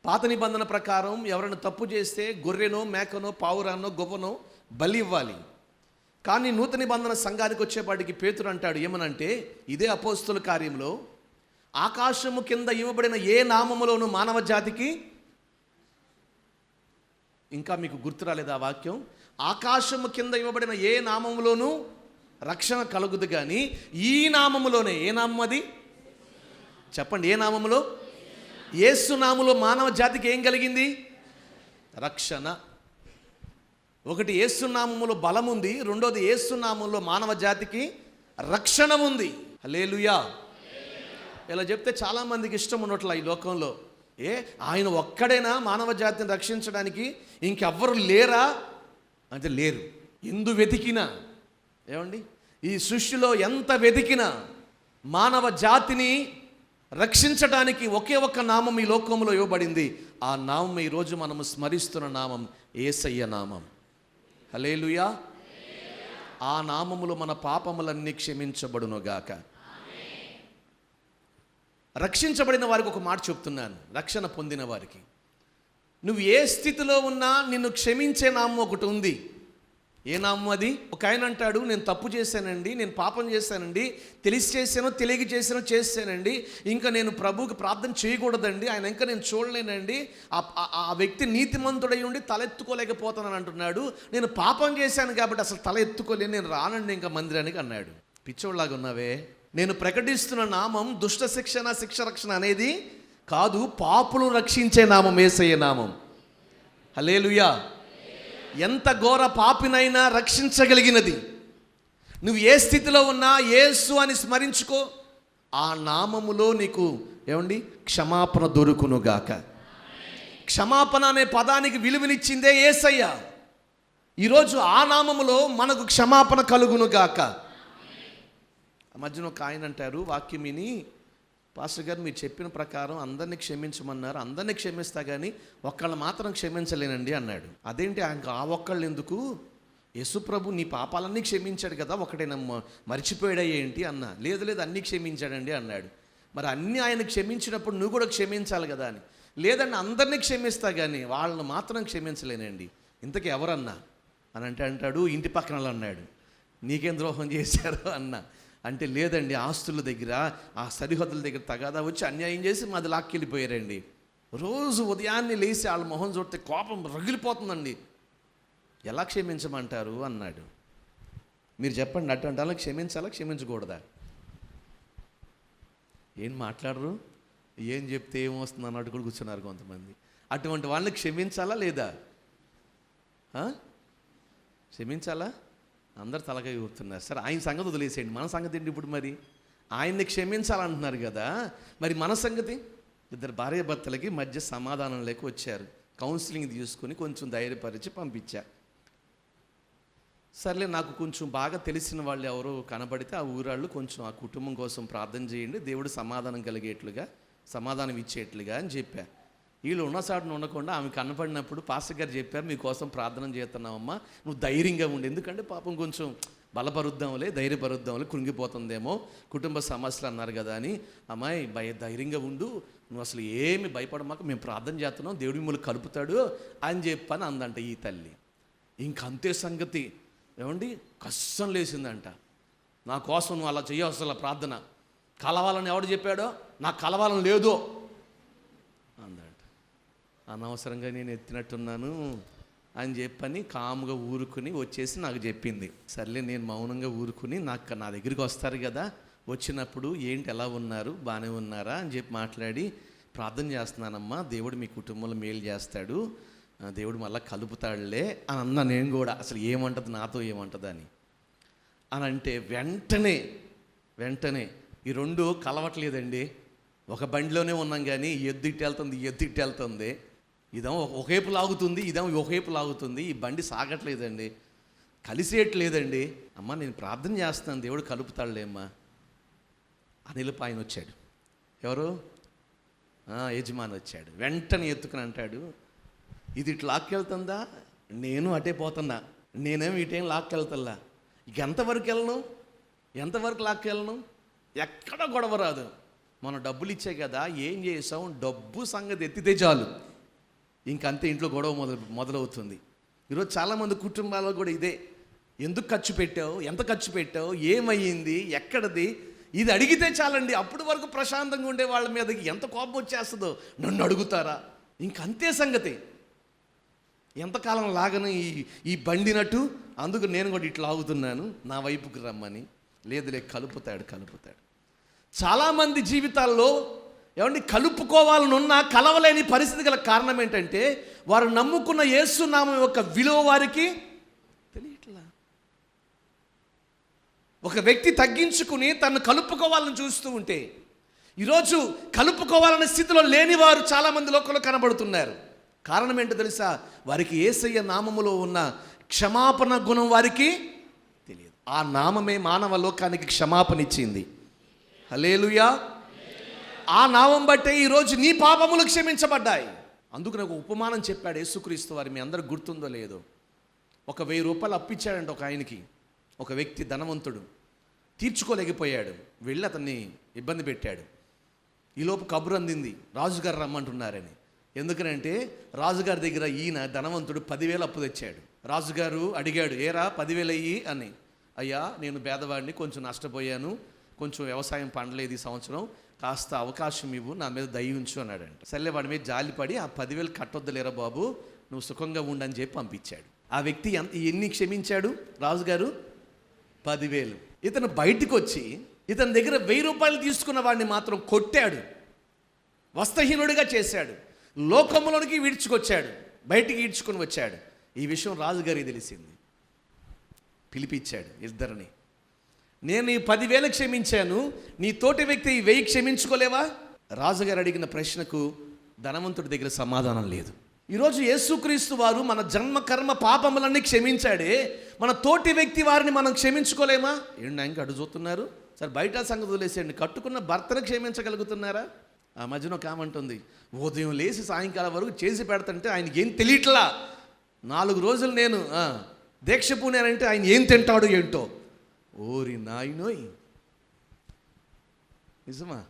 పాత నిబంధన ప్రకారం ఎవరైనా తప్పు చేస్తే గొర్రెనో మేకనో పావురానో గొవ్వనో బలి ఇవ్వాలి. కానీ నూతన నిబంధన సంఘానికి వచ్చేపాటికి పేతురు అంటాడు, ఏమనంటే ఇదే అపోస్తుల కార్యంలో, ఆకాశము కింద ఇవ్వబడిన ఏ నామములోను మానవ జాతికి, ఇంకా మీకు గుర్తు రాలేదు ఆ వాక్యం, ఆకాశము కింద ఇవ్వబడిన ఏ నామములోనూ రక్షణ కలుగుదు, కానీ ఈ నామములోనే. ఏ నామం అది? చెప్పండి, ఏ నామములో? యేసు నామములో మానవ జాతికి ఏం కలిగింది? రక్షణ. ఒకటి యేసు నామములో బలం ఉంది, రెండోది యేసు నామములో మానవ జాతికి రక్షణ ఉంది. హల్లెలూయా. ఇలా చెప్తే చాలామందికి ఇష్టం ఉన్నట్ల ఈ లోకంలో. ఆయన ఒక్కడైనా మానవ జాతిని రక్షించడానికి, ఇంకెవ్వరు లేరా అంటే లేరు. ఎందు వెతికినా, ఏమండి, ఈ సృష్టిలో ఎంత వెతికినా మానవ జాతిని రక్షించడానికి ఒకే ఒక్క నామం ఈ లోకంలో ఇవ్వబడింది. ఆ నామం ఈరోజు మనము స్మరిస్తున్న నామం యేసయ్య నామం. హల్లెలూయా. ఆ నామములో మన పాపములన్నీ క్షమించబడునుగాక. రక్షించబడిన వారికి ఒక మాట చెప్తున్నాను, రక్షణ పొందిన వారికి, నువ్వు ఏ స్థితిలో ఉన్నా నిన్ను క్షమించే నామం ఒకటి ఉంది. ఏ నామం అది? ఒక ఆయన అంటాడు, నేను తప్పు చేశానండి, నేను పాపం చేశానండి, తెలిసి చేశానో తెలియక చేశానండి, ఇంకా నేను ప్రభువుకి ప్రార్థన చేయకూడదండి, ఆయన ఇంకా నేను చూడలేనండి, ఆ వ్యక్తి నీతిమంతుడై ఉండి తలెత్తుకోలేకపోతానని అంటున్నాడు. నేను పాపం చేశాను కాబట్టి అసలు తల ఎత్తుకోలేను, నేను రానండి ఇంకా మందిరానికి అన్నాడు. పిచ్చోళ్ళలాగా ఉన్నావే. నేను ప్రకటిస్తున్న నామం దుష్ట శిక్షణ, శిక్ష రక్షణ అనేది కాదు, పాపులను రక్షించే నామం యేసయ్య నామం. హల్లెలూయా. ఎంత ఘోర పాపినైనా రక్షించగలిగినది. నువ్వు ఏ స్థితిలో ఉన్నా యేసు అని స్మరించుకో, ఆ నామములో నీకు ఏమండి క్షమాపణ దొరుకునుగాక. క్షమాపణ అనే పదానికి విలువనిచ్చిందే యేసయ్య. ఈరోజు ఆ నామములో మనకు క్షమాపణ కలుగునుగాక. మధ్యన ఒక ఆయన అంటారు, వాక్యం విని, పాస్టర్ గారు మీరు చెప్పిన ప్రకారం అందరినీ క్షమించమన్నారు, అందరినీ క్షమిస్తా కానీ ఒక్కళ్ళు మాత్రం క్షమించలేనండి అన్నాడు. అదేంటి ఇంకా ఆ ఒక్కళ్ళు ఎందుకు? యేసుప్రభు నీ పాపాలన్నీ క్షమించాడు కదా, ఒకటైనా మర్చిపోయాడా ఏంటి అన్న. లేదు అన్నీ క్షమించాడండి అన్నాడు. మరి అన్నీ ఆయన క్షమించినప్పుడు నువ్వు కూడా క్షమించాలి కదా అని. లేదండి అందరినీ క్షమిస్తా కానీ వాళ్ళని మాత్రం క్షమించలేనండి. ఇంతకీ ఎవరన్నా అని అంటాడు, ఇంటి పక్కన వాళ్ళు అన్నాడు. నీకేం ద్రోహం చేశారు అన్న అంటే, లేదండి ఆస్తుల దగ్గర, ఆ సరిహద్దుల దగ్గర తగాదా వచ్చి అన్యాయం చేసి మాది లాక్కెళ్ళిపోయారండి. రోజు ఉదయాన్నే లేచి వాళ్ళ మొహం చూస్తే కోపం రగిలిపోతుందండి. ఎలా క్షమించమంటారు అన్నాడు. మీరు చెప్పండి, అటువంటి వాళ్ళకి క్షమించాలా క్షమించకూడదా? ఏం మాట్లాడరు, ఏం చెప్తే ఏమొస్తుంది అన్నట్టు కూడా కూర్చున్నారు కొంతమంది. అటువంటి వాళ్ళని క్షమించాలా లేదా? క్షమించాలా? అందరు తలకాయ ఊరుతున్నారు. సరే ఆయన సంగతి వదిలేసేయండి, మన సంగతి ఏంటి ఇప్పుడు? మరి ఆయన్ని క్షమించాలంటున్నారు కదా, మరి మన సంగతి? ఇద్దరు భార్యాభర్తలకి మధ్య సమాధానం లేక వచ్చారు. కౌన్సిలింగ్ తీసుకుని కొంచెం ధైర్యపరిచి పంపించా. సర్లే, నాకు కొంచెం బాగా తెలిసిన వాళ్ళు ఎవరో కనబడితే ఆ ఊరాళ్ళు కొంచెం ఆ కుటుంబం కోసం ప్రార్థన చేయండి, దేవుడు సమాధానం కలిగేట్లుగా, సమాధానం ఇచ్చేట్లుగా అని చెప్పా. వీళ్ళు ఉన్నసాటును ఉండకుండా ఆమె కనపడినప్పుడు పాస్టర్ గారు చెప్పారు, మీకోసం ప్రార్థన చేస్తున్నామమ్మా, నువ్వు ధైర్యంగా ఉండి, ఎందుకంటే పాపం కొంచెం బలపరుద్దాంలే, ధైర్యపరుద్దాంలే, కృంగిపోతుందేమో, కుటుంబ సమస్యలు అన్నారు కదా అని. అమ్మాయి ధైర్యంగా ఉండు, నువ్వు అసలు ఏమి భయపడమాక, మేము ప్రార్థన చేస్తున్నాం, దేవుడి మిమ్మల్ని కలుపుతాడు అని చెప్పని అందంట ఈ తల్లి. ఇంకంతే సంగతి. ఏమండి, కష్టం లేచిందంట, నా కోసం నువ్వు అలా చేయవలసిన ప్రార్థన, కలవాలని ఎవడు చెప్పాడో, నాకు కలవాలని లేదో అందంట. అనవసరంగా నేను ఎత్తినట్టున్నాను అని చెప్పని కాముగా ఊరుకుని వచ్చేసి నాకు చెప్పింది. సర్లే, నేను మౌనంగా ఊరుకుని, నా దగ్గరికి వస్తారు కదా, వచ్చినప్పుడు ఏంటి ఎలా ఉన్నారు, బాగానే ఉన్నారా అని చెప్పి మాట్లాడి, ప్రార్థన చేస్తున్నానమ్మా, దేవుడు మీ కుటుంబంలో మేలు చేస్తాడు, దేవుడు మళ్ళీ కలుపుతాడులే అని అన్నా. నేను కూడా అసలు ఏమంటుంది, నాతో ఏమంటుంది అని అంటే వెంటనే ఈ రెండు కలవట్లేదండి. ఒక బండిలోనే ఉన్నాం కానీ ఎద్దు ఇటు వెళ్తుంది, ఇదేమో ఒకవైపు లాగుతుంది, ఇదేమో ఒకవైపు లాగుతుంది, ఈ బండి సాగట్లేదండి, కలిసేయట్లేదండి. అమ్మ నేను ప్రార్థన చేస్తున్నాను, దేవుడు కలుపుతాడులేమ్మా అని ఆయన వచ్చాడు. ఎవరు? యజమాని వచ్చాడు. వెంటనే ఎత్తుకుని అంటాడు, ఇది ఇటు లాక్కెళ్తుందా, నేను అటే పోతున్నా, నేనేమో ఇటేం లాక్కెళ్తల్లా, ఇక ఎంతవరకు లాక్కెళ్ళను, ఎక్కడ గొడవ రాదు, మనం డబ్బులు ఇచ్చే కదా, ఏం చేసాం, డబ్బు సంగతి ఎత్తితే చాలు, ఇంకంతే ఇంట్లో గొడవ మొదలవుతుంది. ఈరోజు చాలామంది కుటుంబాల్లో కూడా ఇదే. ఎందుకు ఖర్చు పెట్టావు, ఎంత ఖర్చు పెట్టావు, ఏమయ్యింది, ఎక్కడది, ఇది అడిగితే చాలండి. అప్పటి వరకు ప్రశాంతంగా ఉండే వాళ్ళ మీదకి ఎంత కోపం వచ్చేస్తుందో, నన్ను అడుగుతారా, ఇంకంతే సంగతి. ఎంతకాలం లాగను ఈ బండినట్టు, అందుకు నేను కూడా ఇట్లా ఆగుతున్నాను, నా వైపుకి రమ్మని. లేదులే, కలుపుతాడు. చాలామంది జీవితాల్లో ఏమండి కలుపుకోవాలని ఉన్నా కలవలేని పరిస్థితి గల కారణం ఏంటంటే, వారు నమ్ముకున్న యేసు నామం యొక్క విలువ వారికి తెలియట్లా. ఒక వ్యక్తి తగ్గించుకుని తను కలుపుకోవాలని చూస్తూ ఉంటే, ఈరోజు కలుపుకోవాలనే స్థితిలో లేని వారు చాలామంది లోకంలో కనబడుతున్నారు. కారణం ఏంటో తెలుసా? వారికి యేసయ్య నామములో ఉన్న క్షమాపణ గుణం వారికి తెలియదు. ఆ నామమే మానవ లోకానికి క్షమాపణ ఇచ్చింది. హల్లెలూయా. ఆ నామం బట్టే ఈరోజు నీ పాపములు క్షమించబడ్డాయి. అందుకు నాకు ఉపమానం చెప్పాడు యేసుక్రీస్తు వారు. మీ అందరికి గుర్తుందో లేదో, ఒక 1000 రూపాయలు అప్పిచ్చాడంట ఒక ఆయనకి. ఒక వ్యక్తి ధనవంతుడు తీర్చుకోలేకపోయాడు. వెళ్ళి అతన్ని ఇబ్బంది పెట్టాడు. ఈలోపు కబురు అందింది, రాజుగారు రమ్మంటున్నారని. ఎందుకనంటే రాజుగారి దగ్గర ఈయన ధనవంతుడు 10,000 అప్పు తెచ్చాడు. రాజుగారు అడిగాడు, ఏరా 10,000 అయ్యి అని. అయ్యా, నేను పేదవాడిని, కొంచెం నష్టపోయాను, కొంచెం వ్యవసాయం పండలేదు ఈ సంవత్సరం, కాస్త అవకాశం ఇవ్వు, నా మీద దయ ఉంచు అన్నాడంట. సర్లే, వాడి మీద జాలిపడి ఆ 10,000 కట్టొద్దులేరా బాబు, నువ్వు సుఖంగా ఉండని చెప్పి పంపించాడు. ఆ వ్యక్తి ఎన్ని క్షమించాడు రాజుగారు? 10,000. ఇతను బయటికి వచ్చి ఇతని దగ్గర 1000 రూపాయలు తీసుకున్న వాడిని మాత్రం కొట్టాడు, వస్త్రహీనుడిగా చేశాడు, లోకంలోనికి ఈడ్చుకొచ్చాడు, బయటికి ఈడ్చుకొని వచ్చాడు. ఈ విషయం రాజుగారికి తెలిసింది. పిలిపించాడు ఇద్దరిని. నేను ఈ 10,000 క్షమించాను, నీ తోటి వ్యక్తి ఈ 1000 క్షమించుకోలేవా? రాజుగారు అడిగిన ప్రశ్నకు ధనవంతుడి దగ్గర సమాధానం లేదు. ఈరోజు యేసుక్రీస్తు వారు మన జన్మ కర్మ పాపములన్నీ క్షమించాడే, మన తోటి వ్యక్తి వారిని మనం క్షమించుకోలేమా? ఏంటి ఇంకా అడు చూస్తున్నారు? సరే, బయట సంగతి వదిలేసేయండి, కట్టుకున్న భర్తను క్షమించగలుగుతున్నారా? ఆ మధ్యన ఒక ఆమంటుంది, ఉదయం లేచి సాయంకాలం వరకు చేసి పెడతంటే ఆయనకి ఏం తెలియట్లా. 4 రోజులు నేను దీక్ష పూనానంటే ఆయన ఏం తింటాడు ఏంటో. ఓరి నాయనోయ్, నిజమా?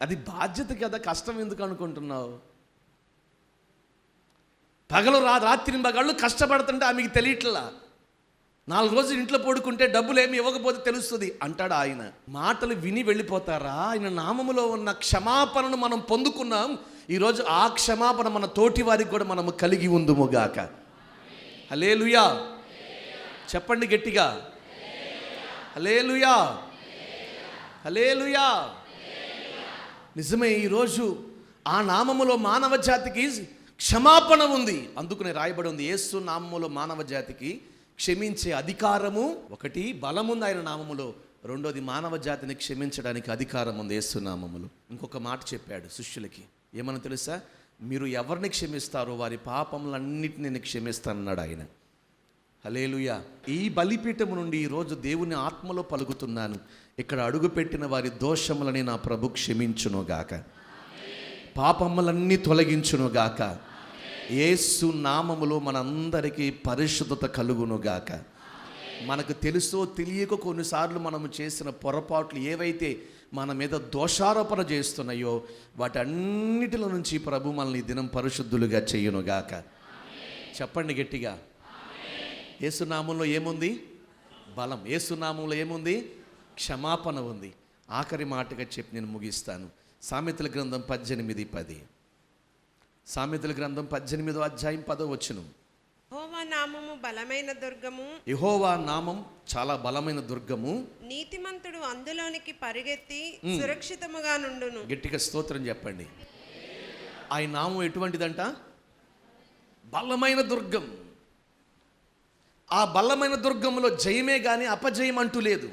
అది బాధ్యత కదా, కష్టం ఎందుకు అనుకుంటున్నావు? పగలు రాత్రి పగళ్ళు కష్టపడుతుంటే ఆమెకి తెలియట్లా. 4 రోజులు ఇంట్లో పడుకుంటే డబ్బులు ఏమి ఇవ్వకపోతే తెలుస్తుంది అంటాడు ఆయన. మాటలు విని వెళ్ళిపోతారా? ఆయన నామములో ఉన్న క్షమాపణను మనం పొందుకున్నాం. ఈరోజు ఆ క్షమాపణ మన తోటి వారికి కూడా మనము కలిగి ఉందుముగాక. హల్లెలూయా. చెప్పండి గట్టిగా, హల్లెలూయా, హల్లెలూయా. నిజమే, ఈరోజు ఆ నామములో మానవ జాతికి క్షమాపణ ఉంది. అందుకనే రాయబడి ఉంది, యేసు నామములో మానవ జాతికి క్షమించే అధికారము, ఒకటి బలముంది ఆయన నామములో, రెండోది మానవ జాతిని క్షమించడానికి అధికారం ఉంది యేసు నామములో. ఇంకొక మాట చెప్పాడు శిష్యులకి, ఏమన్నా తెలుసా? మీరు ఎవరిని క్షమిస్తారో వారి పాపములన్నిటిని నేను క్షమిస్తానన్నాడు ఆయన. హల్లెలూయా. ఈ బలిపీఠము నుండి ఈరోజు దేవుని ఆత్మలో పలుకుతున్నాను, ఇక్కడ అడుగుపెట్టిన వారి దోషములని నా ప్రభు క్షమించునుగాక, పాపములన్నీ తొలగించునుగాక. యేసు నామములో మనందరికీ పరిశుద్ధత కలుగునుగాక. మనకు తెలుసో తెలియక కొన్నిసార్లు మనము చేసిన పొరపాట్లు ఏవైతే మన మీద దోషారోపణ చేస్తున్నాయో వాటన్నిటిలో నుంచి ప్రభు మనల్ని దినం పరిశుద్ధులుగా చేయునుగాక. చెప్పండి గట్టిగా, యేసునామంలో ఏముంది? బలం. యేసునామంలో ఏముంది? క్షమాపణ ఉంది. ఆఖరి మాటగా చెప్పి నేను ముగిస్తాను. సామెతల గ్రంథం 18:10. సామెతల గ్రంథం 18వ అధ్యాయం 10వ వచనం. యెహోవా నామము బలమైన దుర్గము, యెహోవా నామం చాలా బలమైన దుర్గము, నీతిమంతుడు అందులోనికి పరిగెత్తి సురక్షితముగా నుండును. గట్టిగా స్తోత్రం చెప్పండి. ఆయన నామం ఎటువంటిదంట? బలమైన దుర్గం. ఆ బలమైన దుర్గంలో జయమే కానీ అపజయం అంటూ లేదు.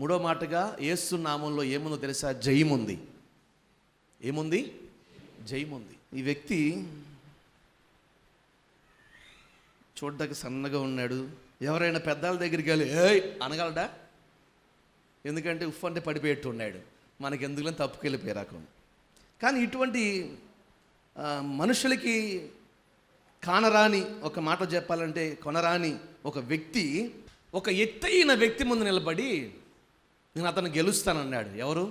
మూడో మాటగా యేసు నామంలో ఏముందో తెలుసా? జయముంది. ఏముంది? జయముంది. ఈ వ్యక్తి చూడ్డానికి సన్నగా ఉన్నాడు. ఎవరైనా పెద్దల దగ్గరికి వెళ్ళి ఏయ్ అనగలడా? ఎందుకంటే ఉఫ్ అంటే పడిపోయేట్టు ఉన్నాడు. మనకి ఎందుకులని తప్పుకెళ్ళిపోయే రకం. కానీ ఇటువంటి మనుషులకి కానరాని, ఒక మాట చెప్పాలంటే కొనరాని ఒక వ్యక్తి ఒక ఎత్తైన వ్యక్తి ముందు నిలబడి నేను అతను గెలుస్తానన్నాడు. ఎవరు?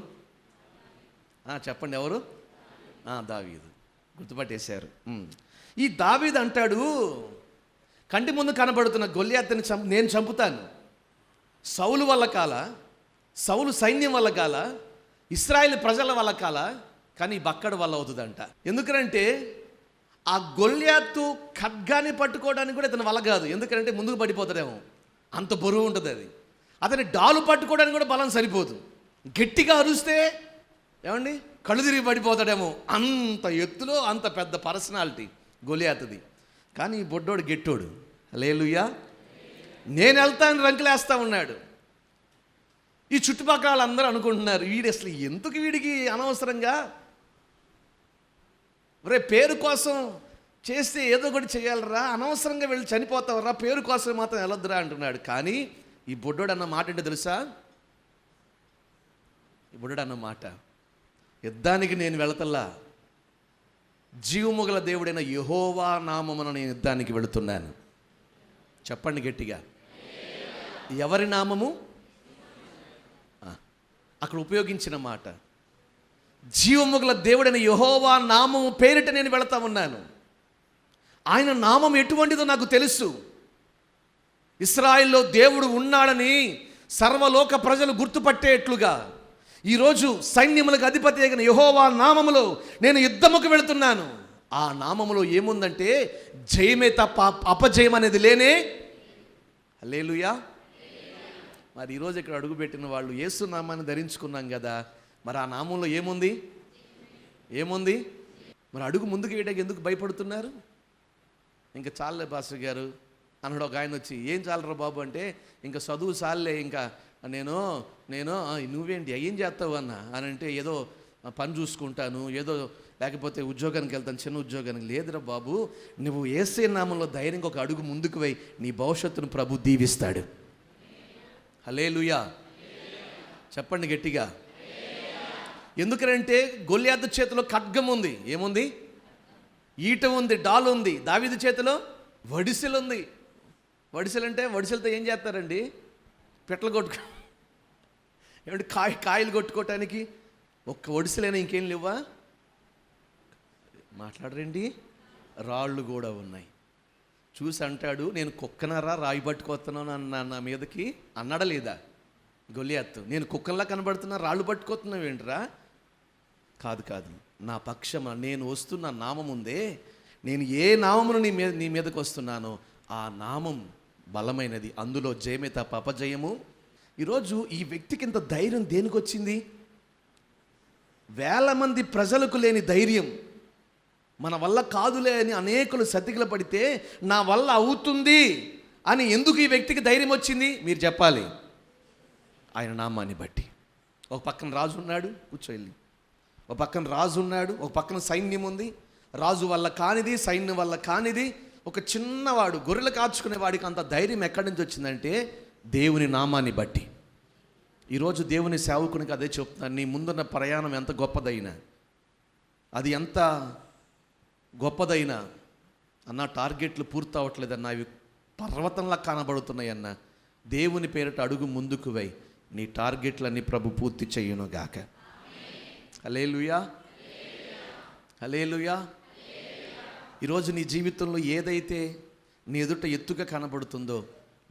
చెప్పండి, ఎవరు? దావీదు. గుర్తుపట్టేశారు. ఈ దావీదు అంటాడు, కంటి ముందు కనబడుతున్న గొల్యాతుని నేను చంపుతాను. సౌలు వల్ల కాల, సౌలు సైన్యం వల్ల కాల, ఇశ్రాయేలు ప్రజల వల్ల కాల, కానీ బక్కడు వల్ల అవుతుందంట. ఎందుకంటే ఆ గొల్యాతు ఖడ్గాన్ని పట్టుకోవడానికి కూడా ఇతని వల్ల కాదు. ఎందుకంటే ముందుకు పడిపోతాడేమో, అంత బరువు ఉంటుంది అది. అతని డాలు పట్టుకోవడానికి కూడా బలం సరిపోదు. గట్టిగా అరుస్తే ఏమండి కళ్ళు తిరిగి పడిపోతాడేమో, అంత ఎత్తులో అంత పెద్ద పర్సనాలిటీ గొల్యాతుది. కానీ ఈ బొడ్డోడు గెట్టోడు. హల్లెలూయా. నేను వెళ్తాను రంకులేస్తా ఉన్నాడు. ఈ చుట్టుపక్కల వాళ్ళందరూ అనుకుంటున్నారు, వీడు అసలు ఎందుకు వీడికి అనవసరంగా, రే పేరు కోసం చేస్తే ఏదో ఒకటి చేయాలరా, అనవసరంగా వెళ్ళి చనిపోతావరా, పేరు కోసం మాత్రం వెళ్ళొద్దురా అంటున్నాడు. కానీ ఈ బుడ్డోడు అన్న మాట ఏంటో తెలుసా? ఈ బుడ్డోడు అన్న మాట, యుద్ధానికి నేను వెళతల్లా, జీవముగల దేవుడైన యెహోవా నామమున నేను యుద్ధానికి వెళుతున్నాను. చెప్పండి గట్టిగా, ఎవరి నామము? అక్కడ ఉపయోగించిన మాట, జీవముగల దేవుడైన యెహోవా నామము పేరిట నేను వెళతా ఉన్నాను. ఆయన నామం ఎటువంటిదో నాకు తెలుసు. ఇశ్రాయేల్లో దేవుడు ఉన్నాడని సర్వలోక ప్రజలు గుర్తుపట్టేట్లుగా ఈరోజు సైన్యములకు అధిపతి అయిన యెహోవా నామములో నేను యుద్ధముకు వెళుతున్నాను. ఆ నామములో ఏముందంటే జయమే తప్ప అపజయం అనేది లేనే. హల్లెలూయా. మరి ఈరోజు ఇక్కడ అడుగుపెట్టిన వాళ్ళు యేసు నామాన్ని ధరించుకున్నాం కదా, మరి ఆ నామంలో ఏముంది? ఏముంది? మరి అడుగు ముందుకు వేయడానికి ఎందుకు భయపడుతున్నారు? ఇంకా చాలే పాస్టర్ గారు అన్నాడు ఒక ఆయన వచ్చి. ఏం చాలరా బాబు అంటే, ఇంకా చదువు చాలే, ఇంకా నేను నువ్వేంటి ఏం చేస్తావు అని అంటే, ఏదో పని చూసుకుంటాను, ఏదో లేకపోతే ఉద్యోగానికి వెళ్తాను, చిన్న ఉద్యోగానికి. లేదురా బాబు, నువ్వు యేసే నామంలో ధైర్యంగా ఒక అడుగు ముందుకు పోయి నీ భవిష్యత్తును ప్రభు దీవిస్తాడు. హల్లెలూయా. చెప్పండి గట్టిగా. ఎందుకంటే గొల్యాతు చేతిలో ఖడ్గం ఉంది. ఏముంది? ఈట ఉంది, డాల్ ఉంది. దావీదు చేతిలో వడిసెలు ఉంది. వడిసెలు అంటే, వడిసెలతో ఏం చేస్తారండి? పెట్ల కొట్టుకో, ఏమంటే కాయలు కొట్టుకోవటానికి. ఒక్క వడిసెలైనా ఇంకేం లేవా? మాట్లాడరండి. రాళ్ళు కూడా ఉన్నాయి. చూసి అంటాడు, నేను కుక్కనరా రాయి పట్టుకొస్తున్నాను అన్న నా మీదకి అన్నాడా లేదా గొల్యాతు? నేను కుక్కల్లా కనబడుతున్నా, రాళ్ళు పట్టుకొస్తున్నావు ఏంట్రా? కాదు, నా పక్షమా నేను వస్తున్న నామం ఉందే, నేను ఏ నామమును నీ మీదకి వస్తున్నానో ఆ నామం బలమైనది, అందులో జయమే తప్ప అపజయము. ఈరోజు ఈ వ్యక్తికి ఇంత ధైర్యం దేనికి వచ్చింది? వేల మంది ప్రజలకు లేని ధైర్యం, మన వల్ల కాదులే అని అనేకులు సతికిల పడితే నా వల్ల అవుతుంది అని ఎందుకు ఈ వ్యక్తికి ధైర్యం వచ్చింది? మీరు చెప్పాలి. ఆయన నామాన్ని బట్టి. ఒక పక్కన రాజు ఉన్నాడు, కూర్చోవెళ్ళి. ఒక పక్కన రాజు ఉన్నాడు, ఒక పక్కన సైన్యం ఉంది. రాజు వల్ల కానిది, సైన్యం వల్ల కానిది, ఒక చిన్నవాడు గొర్రెలు కాచుకునే వాడికి అంత ధైర్యం ఎక్కడి నుంచి వచ్చిందంటే దేవుని నామాన్ని బట్టి. ఈరోజు దేవుని సేవకునికి అదే చెప్తున్నాను. నీ ముందున్న ప్రయాణం ఎంత గొప్పదైనా, అది ఎంత గొప్పదైనా అన్న, టార్గెట్లు పూర్తి అవ్వట్లేదన్నా, అవి పర్వతంలా కనబడుతున్నాయన్న, దేవుని పేరిట అడుగు ముందుకు వై, నీ టార్గెట్లన్నీ ప్రభు పూర్తి చెయ్యును గాక. హల్లెలూయా. హల్లెలూయా. ఈరోజు నీ జీవితంలో ఏదైతే నీ ఎదుట ఎత్తుగా కనబడుతుందో,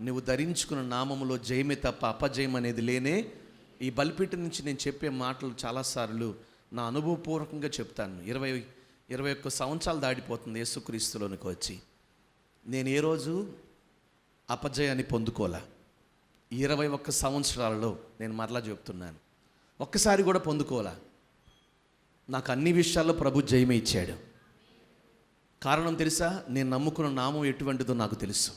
నువ్వు ధరించుకున్న నామములో జయమే తప్ప అపజయం అనేది లేనే. ఈ బలిపీఠ నుంచి నేను చెప్పే మాటలు చాలాసార్లు నా అనుభవపూర్వకంగా చెప్తాను. 21 సంవత్సరాలు దాడిపోతుంది యేసుక్రీస్తులోనికి వచ్చి. నేను ఏ రోజు అపజయాన్ని పొందుకోలే. 21 సంవత్సరాలలో నేను మరలా చెప్తున్నాను, ఒక్కసారి కూడా పొందుకోలే. నాకు అన్ని విషయాల్లో ప్రభు జయమే ఇచ్చాడు. కారణం తెలుసా? నేను నమ్ముకున్న నామం ఎటువంటిదో నాకు తెలుసు.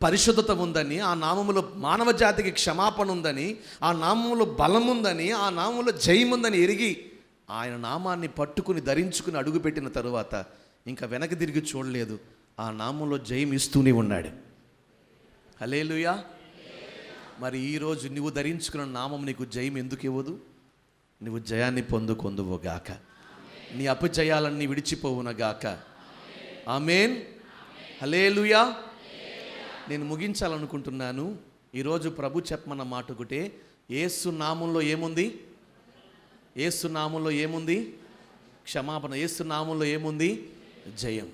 పరిశుద్ధత ఉందని, ఆ నామములో మానవ జాతికి క్షమాపణ ఉందని, ఆ నామములో బలం ఉందని, ఆ నామంలో జయం ఉందని ఎరిగి ఆయన నామాన్ని పట్టుకుని ధరించుకుని అడుగుపెట్టిన తరువాత ఇంకా వెనక్కి తిరిగి చూడలేదు. ఆ నామంలో జయం ఇస్తూనే ఉన్నాడు. హల్లెలూయా. మరి ఈరోజు నువ్వు ధరించుకున్న నామం నీకు జయం ఎందుకు ఇవ్వదు? నువ్వు జయాన్ని పొందుకొందువుగాక, నీ అపజయాలన్నీ విడిచిపోవునగాక. ఆమేన్. హల్లెలూయా. నేను ముగించాలనుకుంటున్నాను. ఈరోజు ప్రభు చెప్పమన్న మాట ఒకటే, యేసు నామంలో ఏముంది? యేసు నామంలో ఏముంది? క్షమాపణ. యేసు నామంలో ఏముంది? జయం.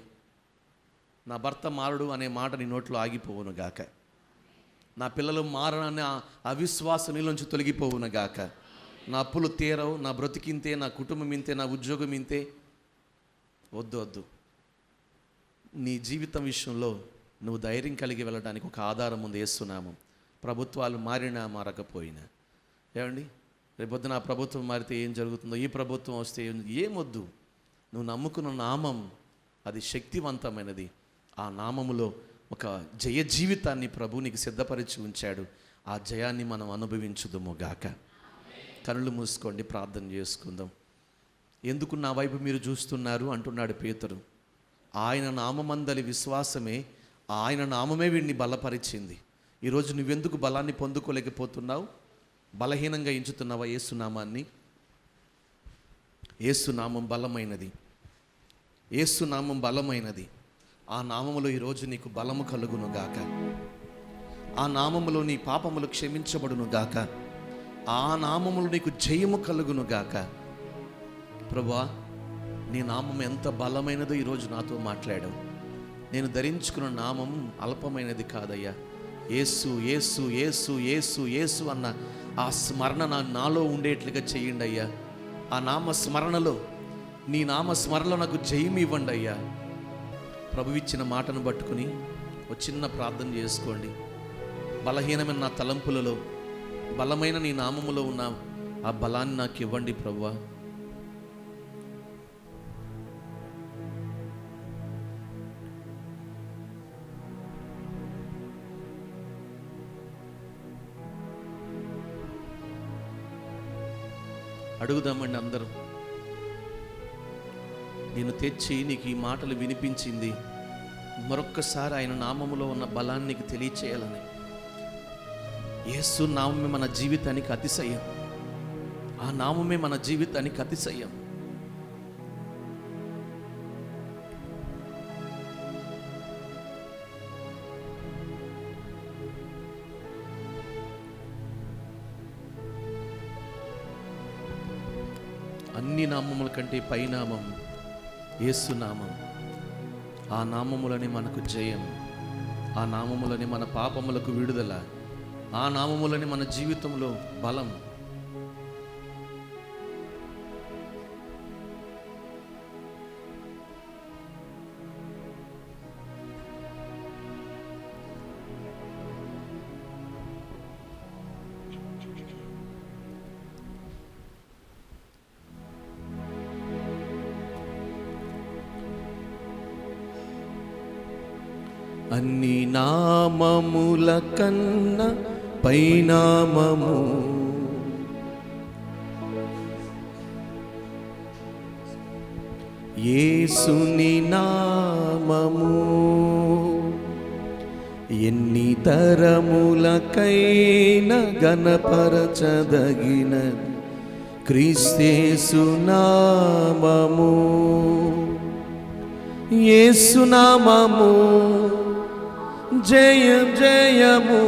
నా భర్త మారడు అనే మాట నీ నోట్లో ఆగిపోవును గాక. నా పిల్లలు మారననే అవిశ్వాసం నీలోంచి తొలగిపోవును గాక. నా అప్పులు తీరవు, నా బ్రతికింతే, నా కుటుంబం ఇంతే, నా ఉద్యోగం ఇంతే. వద్దు. నీ జీవితం విషయంలో నువ్వు ధైర్యం కలిగి వెళ్ళడానికి ఒక ఆధారం ఉంది, యేసునామం. ప్రభుత్వాలు మారినా మారకపోయినా. ఏమండి, రేపొద్దున ఆ ప్రభుత్వం మారితే ఏం జరుగుతుందో, ఈ ప్రభుత్వం వస్తే ఏమొద్దు. నువ్వు నమ్ముకున్న నామం అది శక్తివంతమైనది. ఆ నామములో ఒక జయ జీవితాన్ని ప్రభు నీకు సిద్ధపరిచి ఉంచాడు. ఆ జయాన్ని మనం అనుభవించుదుము గాక. కళ్ళు మూసుకోండి, ప్రార్థన చేసుకుందాం. ఎందుకు నా వైపు మీరు చూస్తున్నారు అంటున్నాడు పేతురు. ఆయన నామమందలి విశ్వాసమే, ఆయన నామమే వీడిని బలపరిచింది. ఈరోజు నువ్వెందుకు బలాన్ని పొందుకోలేకపోతున్నావు? బలహీనంగా ఎంచుతున్నావా యేసునామాన్ని? యేసునామం బలమైనది, యేసునామం బలమైనది. ఆ నామములో ఈరోజు నీకు బలము కలుగును గాక. ఆ నామములో నీ పాపములు క్షమించబడును గాక. ఆ నామములో నీకు జయము కలుగును గాక. ప్రభువా, నీ నామం ఎంత బలమైనదో ఈరోజు నాతో మాట్లాడావు. నేను ధరించుకున్న నామం అల్పమైనది కాదయ్యా. యేసు యేసు యేసు యేసు యేసు అన్న ఆ స్మరణ నాలో ఉండేట్లుగా చేయండి అయ్యా. ఆ నామ స్మరణలో, నీ నామ స్మరణలో నాకు జయం ఇవ్వండి అయ్యా. ప్రభు ఇచ్చిన మాటను పట్టుకుని ఒక చిన్న ప్రార్థన చేసుకోండి. బలహీనమైన నా తలంపులలో బలమైన నీ నామములో ఉన్న ఆ బలాన్ని నాకు ఇవ్వండి ప్రభువా. అడుగుదామండి అందరూ. నేను తెచ్చి నీకు ఈ మాటలు వినిపించింది మరొక్కసారి ఆయన నామములో ఉన్న బలాన్ని నీకు తెలియచేయాలని. యేసు నామమే మన జీవితానికి అతిశయం. ఆ నామమే మన జీవితానికి అతిశయం. అన్ని నామముల కంటే పైనామం యేసునామం. ఆ నామములని మనకు జయం, ఆ నామములని మన పాపములకు విడుదల, ఆ నామములని మన జీవితంలో బలం. అన్ని నామముల కన్నా పైనామము యేసుని నామము. ఎన్ని తరములకైనా గణపరచదగిన క్రీస్తేసు నామము. యేసు నామము జయం జయము,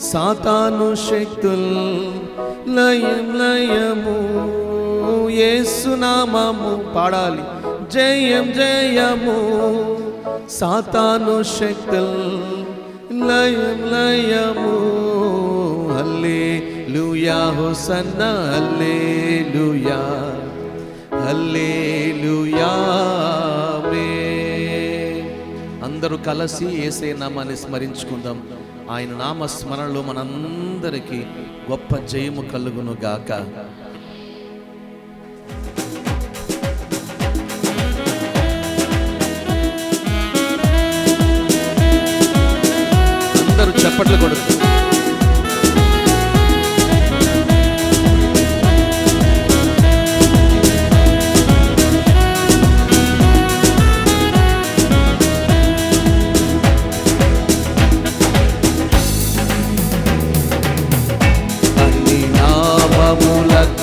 సాతాను శక్తుల్ లయం లయము. యేసు నామము పాడాలి. జయం జయము, సాతాను శక్తుల్ లయం లయము. హల్లెలూయా హోసన్నా హల్లెలూయా హల్లెలూయా. అందరూ కలిసి యేసే నామాన్ని స్మరించుకుందాం. ఆయన నామ స్మరణలో మనందరికీ గొప్ప జయము కలుగును గాక. అందరూ చప్పట్లు కొడుతూ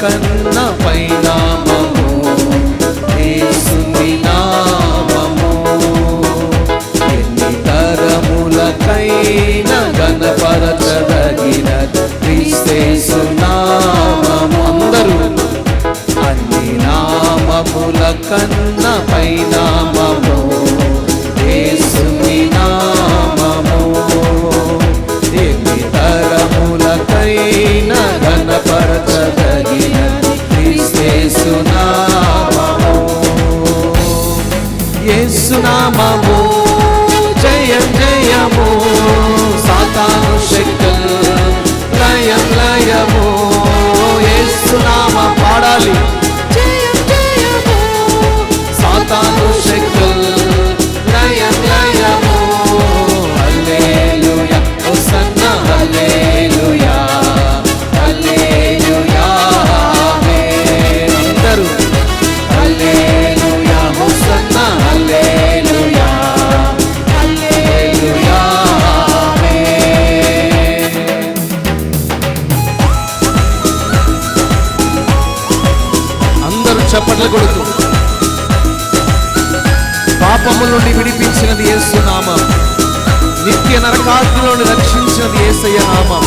కన్న పైనామము యేసుని నామము. ఎన్ని తరములకైనా గణపరచ చప్పట్లు కొడుతూ. పాపముల నుండి విడిపించినది యేసు నామం, నిత్య నరకాగ్ని నుండి రక్షించినది యేసయ్య నామం.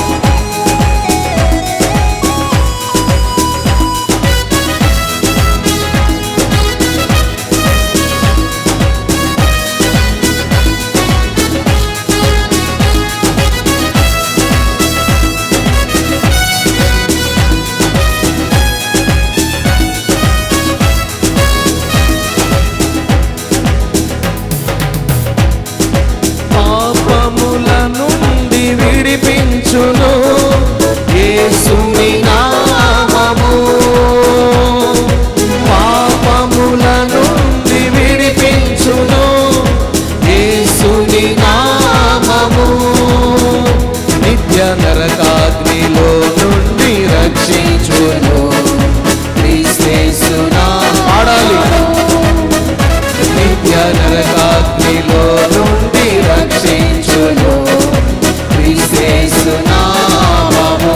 యేసుని నామము పాపముల నుండి విడిపించును, యేసుని నామము నిత్య నరకాగ్నిలో నుండి రక్షించును. క్రీస్తు పాడాలి. నిత్య నరకాగ్నిలో నుండి రక్షించును క్రీస్తు నామము.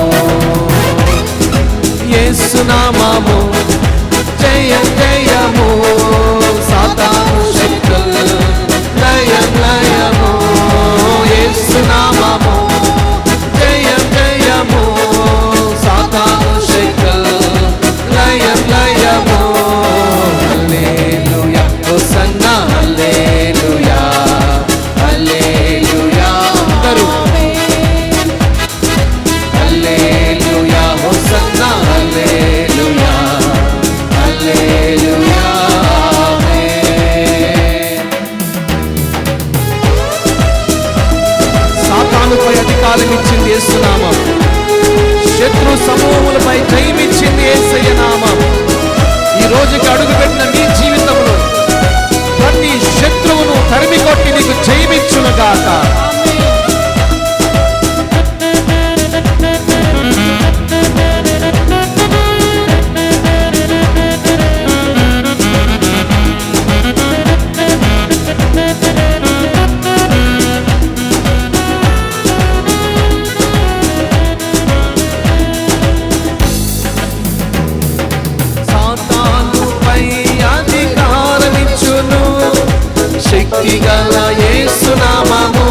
యేసు నామము జయం జయము, సాతాను శక్తులు లయం లయము. యేసు నామము జయం జయము, సాతాను శక్తులు లయం లయము. హల్లెలూయా హోసన్నా హల్లెలూయా హల్లెలూయా. అందరూ హల్లెలూయా హోసన్నా హల్లెలూయా హల్లెలూయా. సాతానుపై అధికారం ఇచ్చింది యేసు నామం, శత్రు సమూహములపై జయమిచ్చింది యేసయ్య నామం. ఈ రోజుకి అడుగుపెట్టిన నీ జీవితంలో ప్రతి శత్రువును తరిమి కొట్టి నీకు జయమిచ్చును గాక. శక్తిగల యేసు నామము,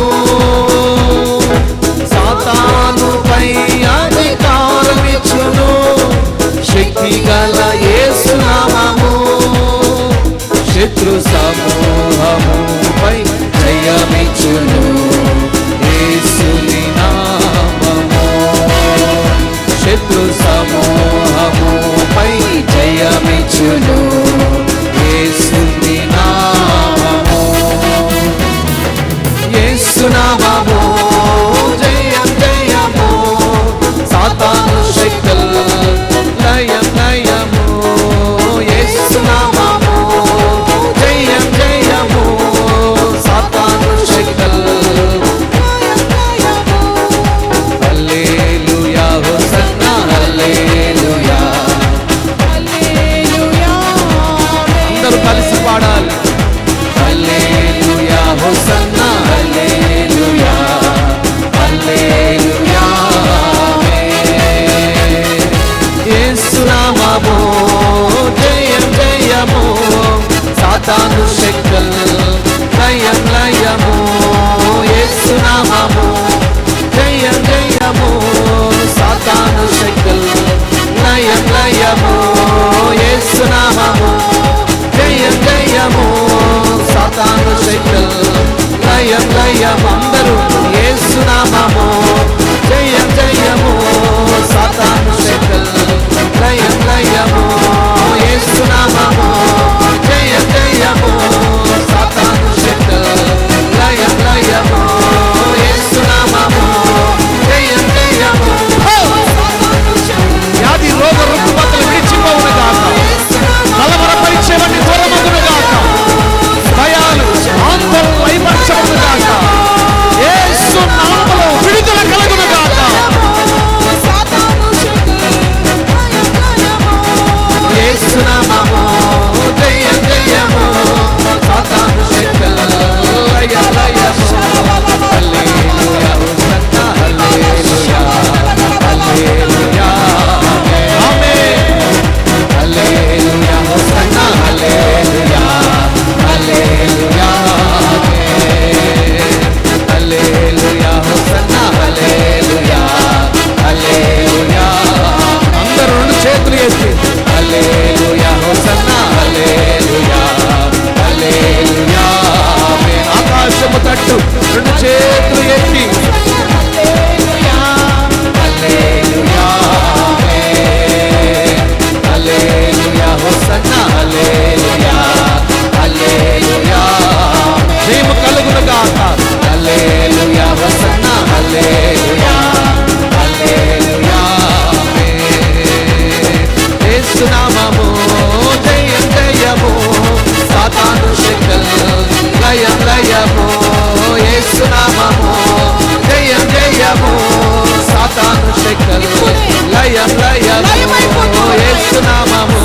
సాతానుపై అధికారమిచ్చును. శక్తిగల యేసు నామము శత్రు సమూహముపై జయమిచ్చును. యేసుని నామము శత్రు సమూహముపై జయమిచ్చును. యేసుని నామము యేసు నామము జయం జయము, సాతాను శక్తులు లయం లయము. యేసు నామము జయం జయము, సాతాను శక్తులు లయం లయము. హల్లెలూయా హోసన్నా హల్లెలూయా హల్లెలూయా. అందరూ కలిసి పాడాలి. హల్లెలూయా హోసన్నా హల్లెలూయా హల్లెలూయా. యేసు నామము జయం జయము, సాతాను శక్తులు లయం లయము. యేసు నామము జయం జయము, సాతాను శక్తులు లయం లయము. యేసు నామము జయం జయము, సాతాను శక్తులు లయం లయము. అందరూ యేసు నామము జయం జయము, సాతాను శక్తులు లయం లయము. యేసు నామము జయం జయము, సాతాను శక్తులు లయం లయము. యేసు నామము జయం జయము. వ్యాధి రోగ రుగ్మతలు విడిచిపోవును గాక, కలవరపరిచేవన్నీ దూరమగును గాక, భయాలు ఆందోళన లయపరచబడును గాక. యేసు నామములో విడుదల తట్టు, రెండు చేతులు ఎత్తి హల్లెలూయా, హల్లెలూయా, హల్లెలూయా, హోసన్నా హల్లెలూయా, హల్లెలూయా, జయము కలుగును గాక, హల్లెలూయా, హోసన్నా హల్లెలూయా, హల్లెలూయా, యేసు నామము జయం జయము, సాతాను శక్తులు లయం లయము, యేసు నామము జయం జయము, సాతాను శక్తులు లయం లయము, యేసు నామము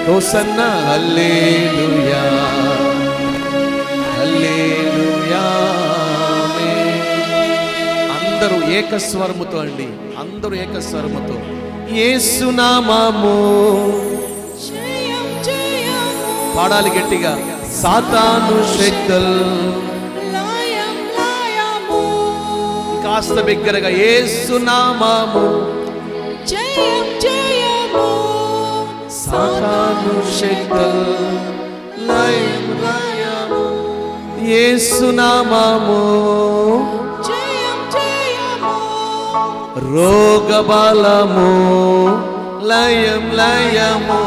హోసన్నా హల్లెలూయా, హల్లెలూయా. అందరూ ఏకస్వరముతో అండి, అందరూ ఏకస్వరముతో యేసు నామము పాడాలి గట్టిగా, సాతాను శక్తులు కాస్త బిగ్గరగా యేసు నామము సాతాను శక్తులు లయం లయము, యేసు నామము రోగ బలము లయం లయము,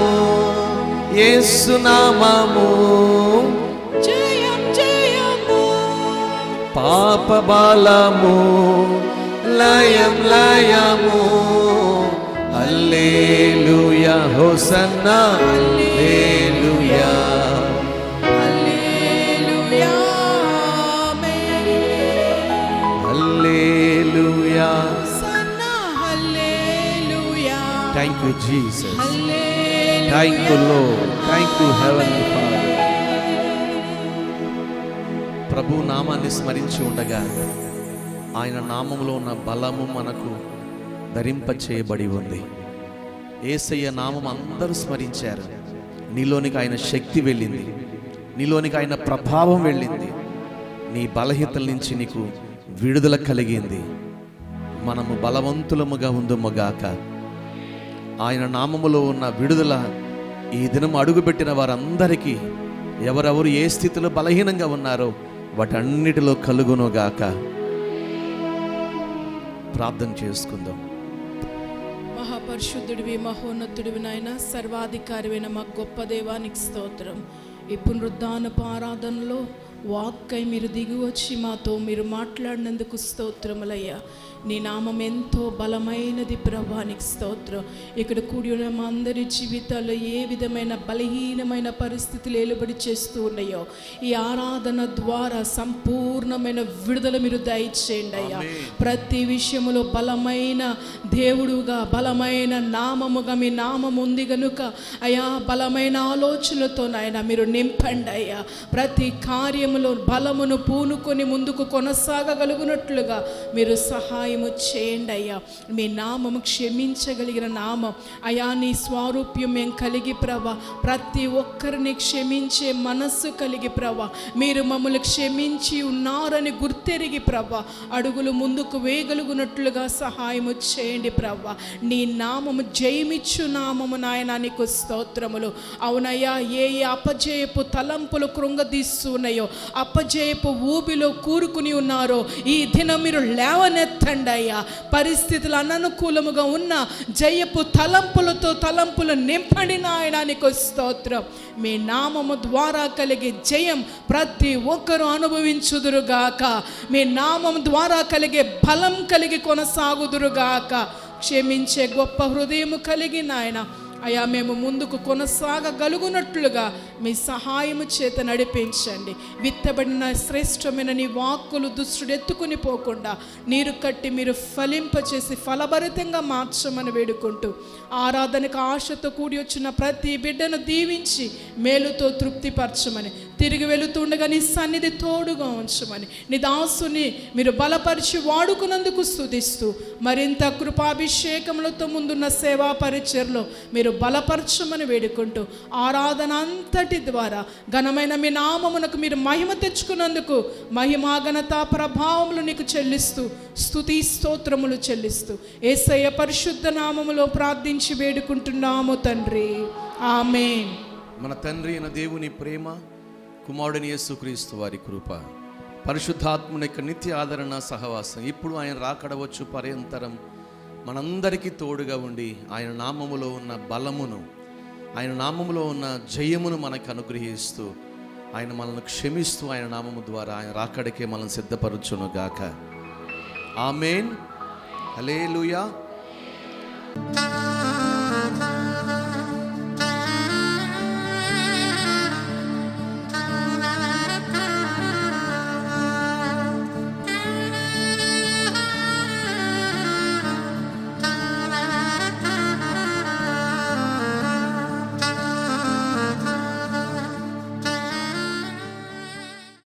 యేసు నామము పాప బలము లయం లయము, hallelujah, hosanna hallelujah, hallelujah, hallelujah, hosanna hallelujah. Thank you Jesus, thank you Lord, thank you heavenly father. ప్రభు నామాన్ని స్మరించి ఉండగా ఆయన నామములో ఉన్న బలము మనకు ధరింప చేయబడి ఉంది. యేసయ్య నామం అందరూ స్మరించారు. నీలోనికి ఆయన శక్తి వెళ్ళింది, నీలోనికి ఆయన ప్రభావం వెళ్ళింది, నీ బలహీనతల నుంచి నీకు విడుదల కలిగింది. మనము బలవంతులముగా ఉందుముగాక. ఆయన నామములో ఉన్న విడుదల ఈ దినం అడుగుపెట్టిన వారందరికీ, ఎవరెవరు ఏ స్థితిలో బలహీనంగా ఉన్నారో వాటన్నిటిలో కలుగునుగాక. ప్రార్థన చేసుకుందాం. మహాపరిశుద్ధుడివి, మహోన్నతుడివి నాయన, సర్వాధికారివైన మా గొప్ప దేవానికి స్తోత్రం. ఈ పునరుద్ధానపు ఆరాధనలో వాక్కై మీరు దిగి వచ్చి మాతో మీరు మాట్లాడినందుకు స్తోత్రములయ్యా. నీ నామం ఎంతో బలమైనది ప్రభా, నీకు స్తోత్రం. ఇక్కడ కూడి ఉన్న మా అందరి జీవితాల్లో ఏ విధమైన బలహీనమైన పరిస్థితులు ఏలుబడి చేస్తూ ఉన్నాయో ఈ ఆరాధన ద్వారా సంపూర్ణమైన విడుదల మీరు దయచేయండి అయ్యా. ప్రతి విషయములో బలమైన దేవుడుగా, బలమైన నామముగా మీ నామం ఉంది కనుక అయ్యా, బలమైన ఆలోచనలతో నాయన మీరు నింపండి అయ్యా. ప్రతి కార్యములో బలమును పూనుకొని ముందుకు కొనసాగగలుగునట్లుగా మీరు సహాయము చేయండి అయ్యా. మీ నామము క్షమించగలిగిన నామం అయ్యా. నీ స్వారూప్యం మేము కలిగి ప్రభా, ప్రతి ఒక్కరిని క్షమించే మనస్సు కలిగి ప్రభా, మీరు మమ్మల్ని క్షమించి ఉన్నారని గుర్తెరిగి ప్రభా అడుగులు ముందుకు వేయగలుగునట్లుగా సహాయము చేయండి ప్రభా. నీ నామము జయమిచ్చు నామము నాయన, నీకు స్తోత్రములు. అవునయ్యా, ఏ అపజయపు తలంపులు కృంగదీస్తున్నాయో, అపజయపు ఊబిలో కూరుకుని ఉన్నారో ఈ దినం మీరు లేవనెత్తండి అయ్యా. పరిస్థితులు అననుకూలముగా ఉన్న జయపు తలంపులు నింపండి నాయన, నీకు స్తోత్రం. మీ నామము ద్వారా కలిగే జయం ప్రతి ఒక్కరూ అనుభవించుదురుగాక. మీ నామం ద్వారా కలిగే బలం కలిగి కొనసాగుదురుగాక. క్షమించే గొప్ప హృదయము కలిగి నాయన అయ్యా, మేము ముందుకు కొనసాగగలుగునట్లుగా మీ సహాయము చేత నడిపించండి. విత్తబడిన శ్రేష్టమైన నీ వాక్కులు దుష్టుడు ఎత్తుకుని పోకుండా నీరు కట్టి మీరు ఫలింపచేసి ఫలభరితంగా మార్చమని వేడుకుంటూ, ఆరాధనకు ఆశతో కూడి వచ్చిన ప్రతి బిడ్డను దీవించి మేలుతో తృప్తిపరచమని, తిరిగి వెళుతుండగా నీ సన్నిధి తోడుగా ఉంచమని, నీ దాసుని మీరు బలపరిచి వాడుకున్నందుకు స్తుతిస్తూ, మరింత కృపాభిషేకములతో ముందున్న సేవా పరిచర్లో మీరు బలపరచమని వేడుకుంటూ, ఆరాధన అంతటి ద్వారా ఘనమైన మీ నామమునకు మీరు మహిమ తెచ్చుకున్నందుకు మహిమా ఘనత ప్రభావములు నీకు చెల్లిస్తూ, స్తుతి స్తోత్రములు చెల్లిస్తూ యేసయ్య పరిశుద్ధ నామములో ప్రార్థించి వేడుకుంటున్నాము తండ్రి, ఆమేన్. మన తండ్రి అయిన దేవుని ప్రేమ, కుమారుడైన యేసుక్రీస్తు వారి కృప, పరిశుద్ధాత్ముని యొక్క నిత్య ఆదరణ సహవాసం ఇప్పుడు ఆయన రాకడవచ్చు పర్యంతరం మనందరికీ తోడుగా ఉండి ఆయన నామములో ఉన్న బలమును, ఆయన నామములో ఉన్న జయమును మనకు అనుగ్రహిస్తూ, ఆయన మనల్ని క్షమిస్తూ ఆయన నామము ద్వారా ఆయన రాకడికే మనల్ని సిద్ధపరచును గాక. ఆమేన్. హల్లెలూయా.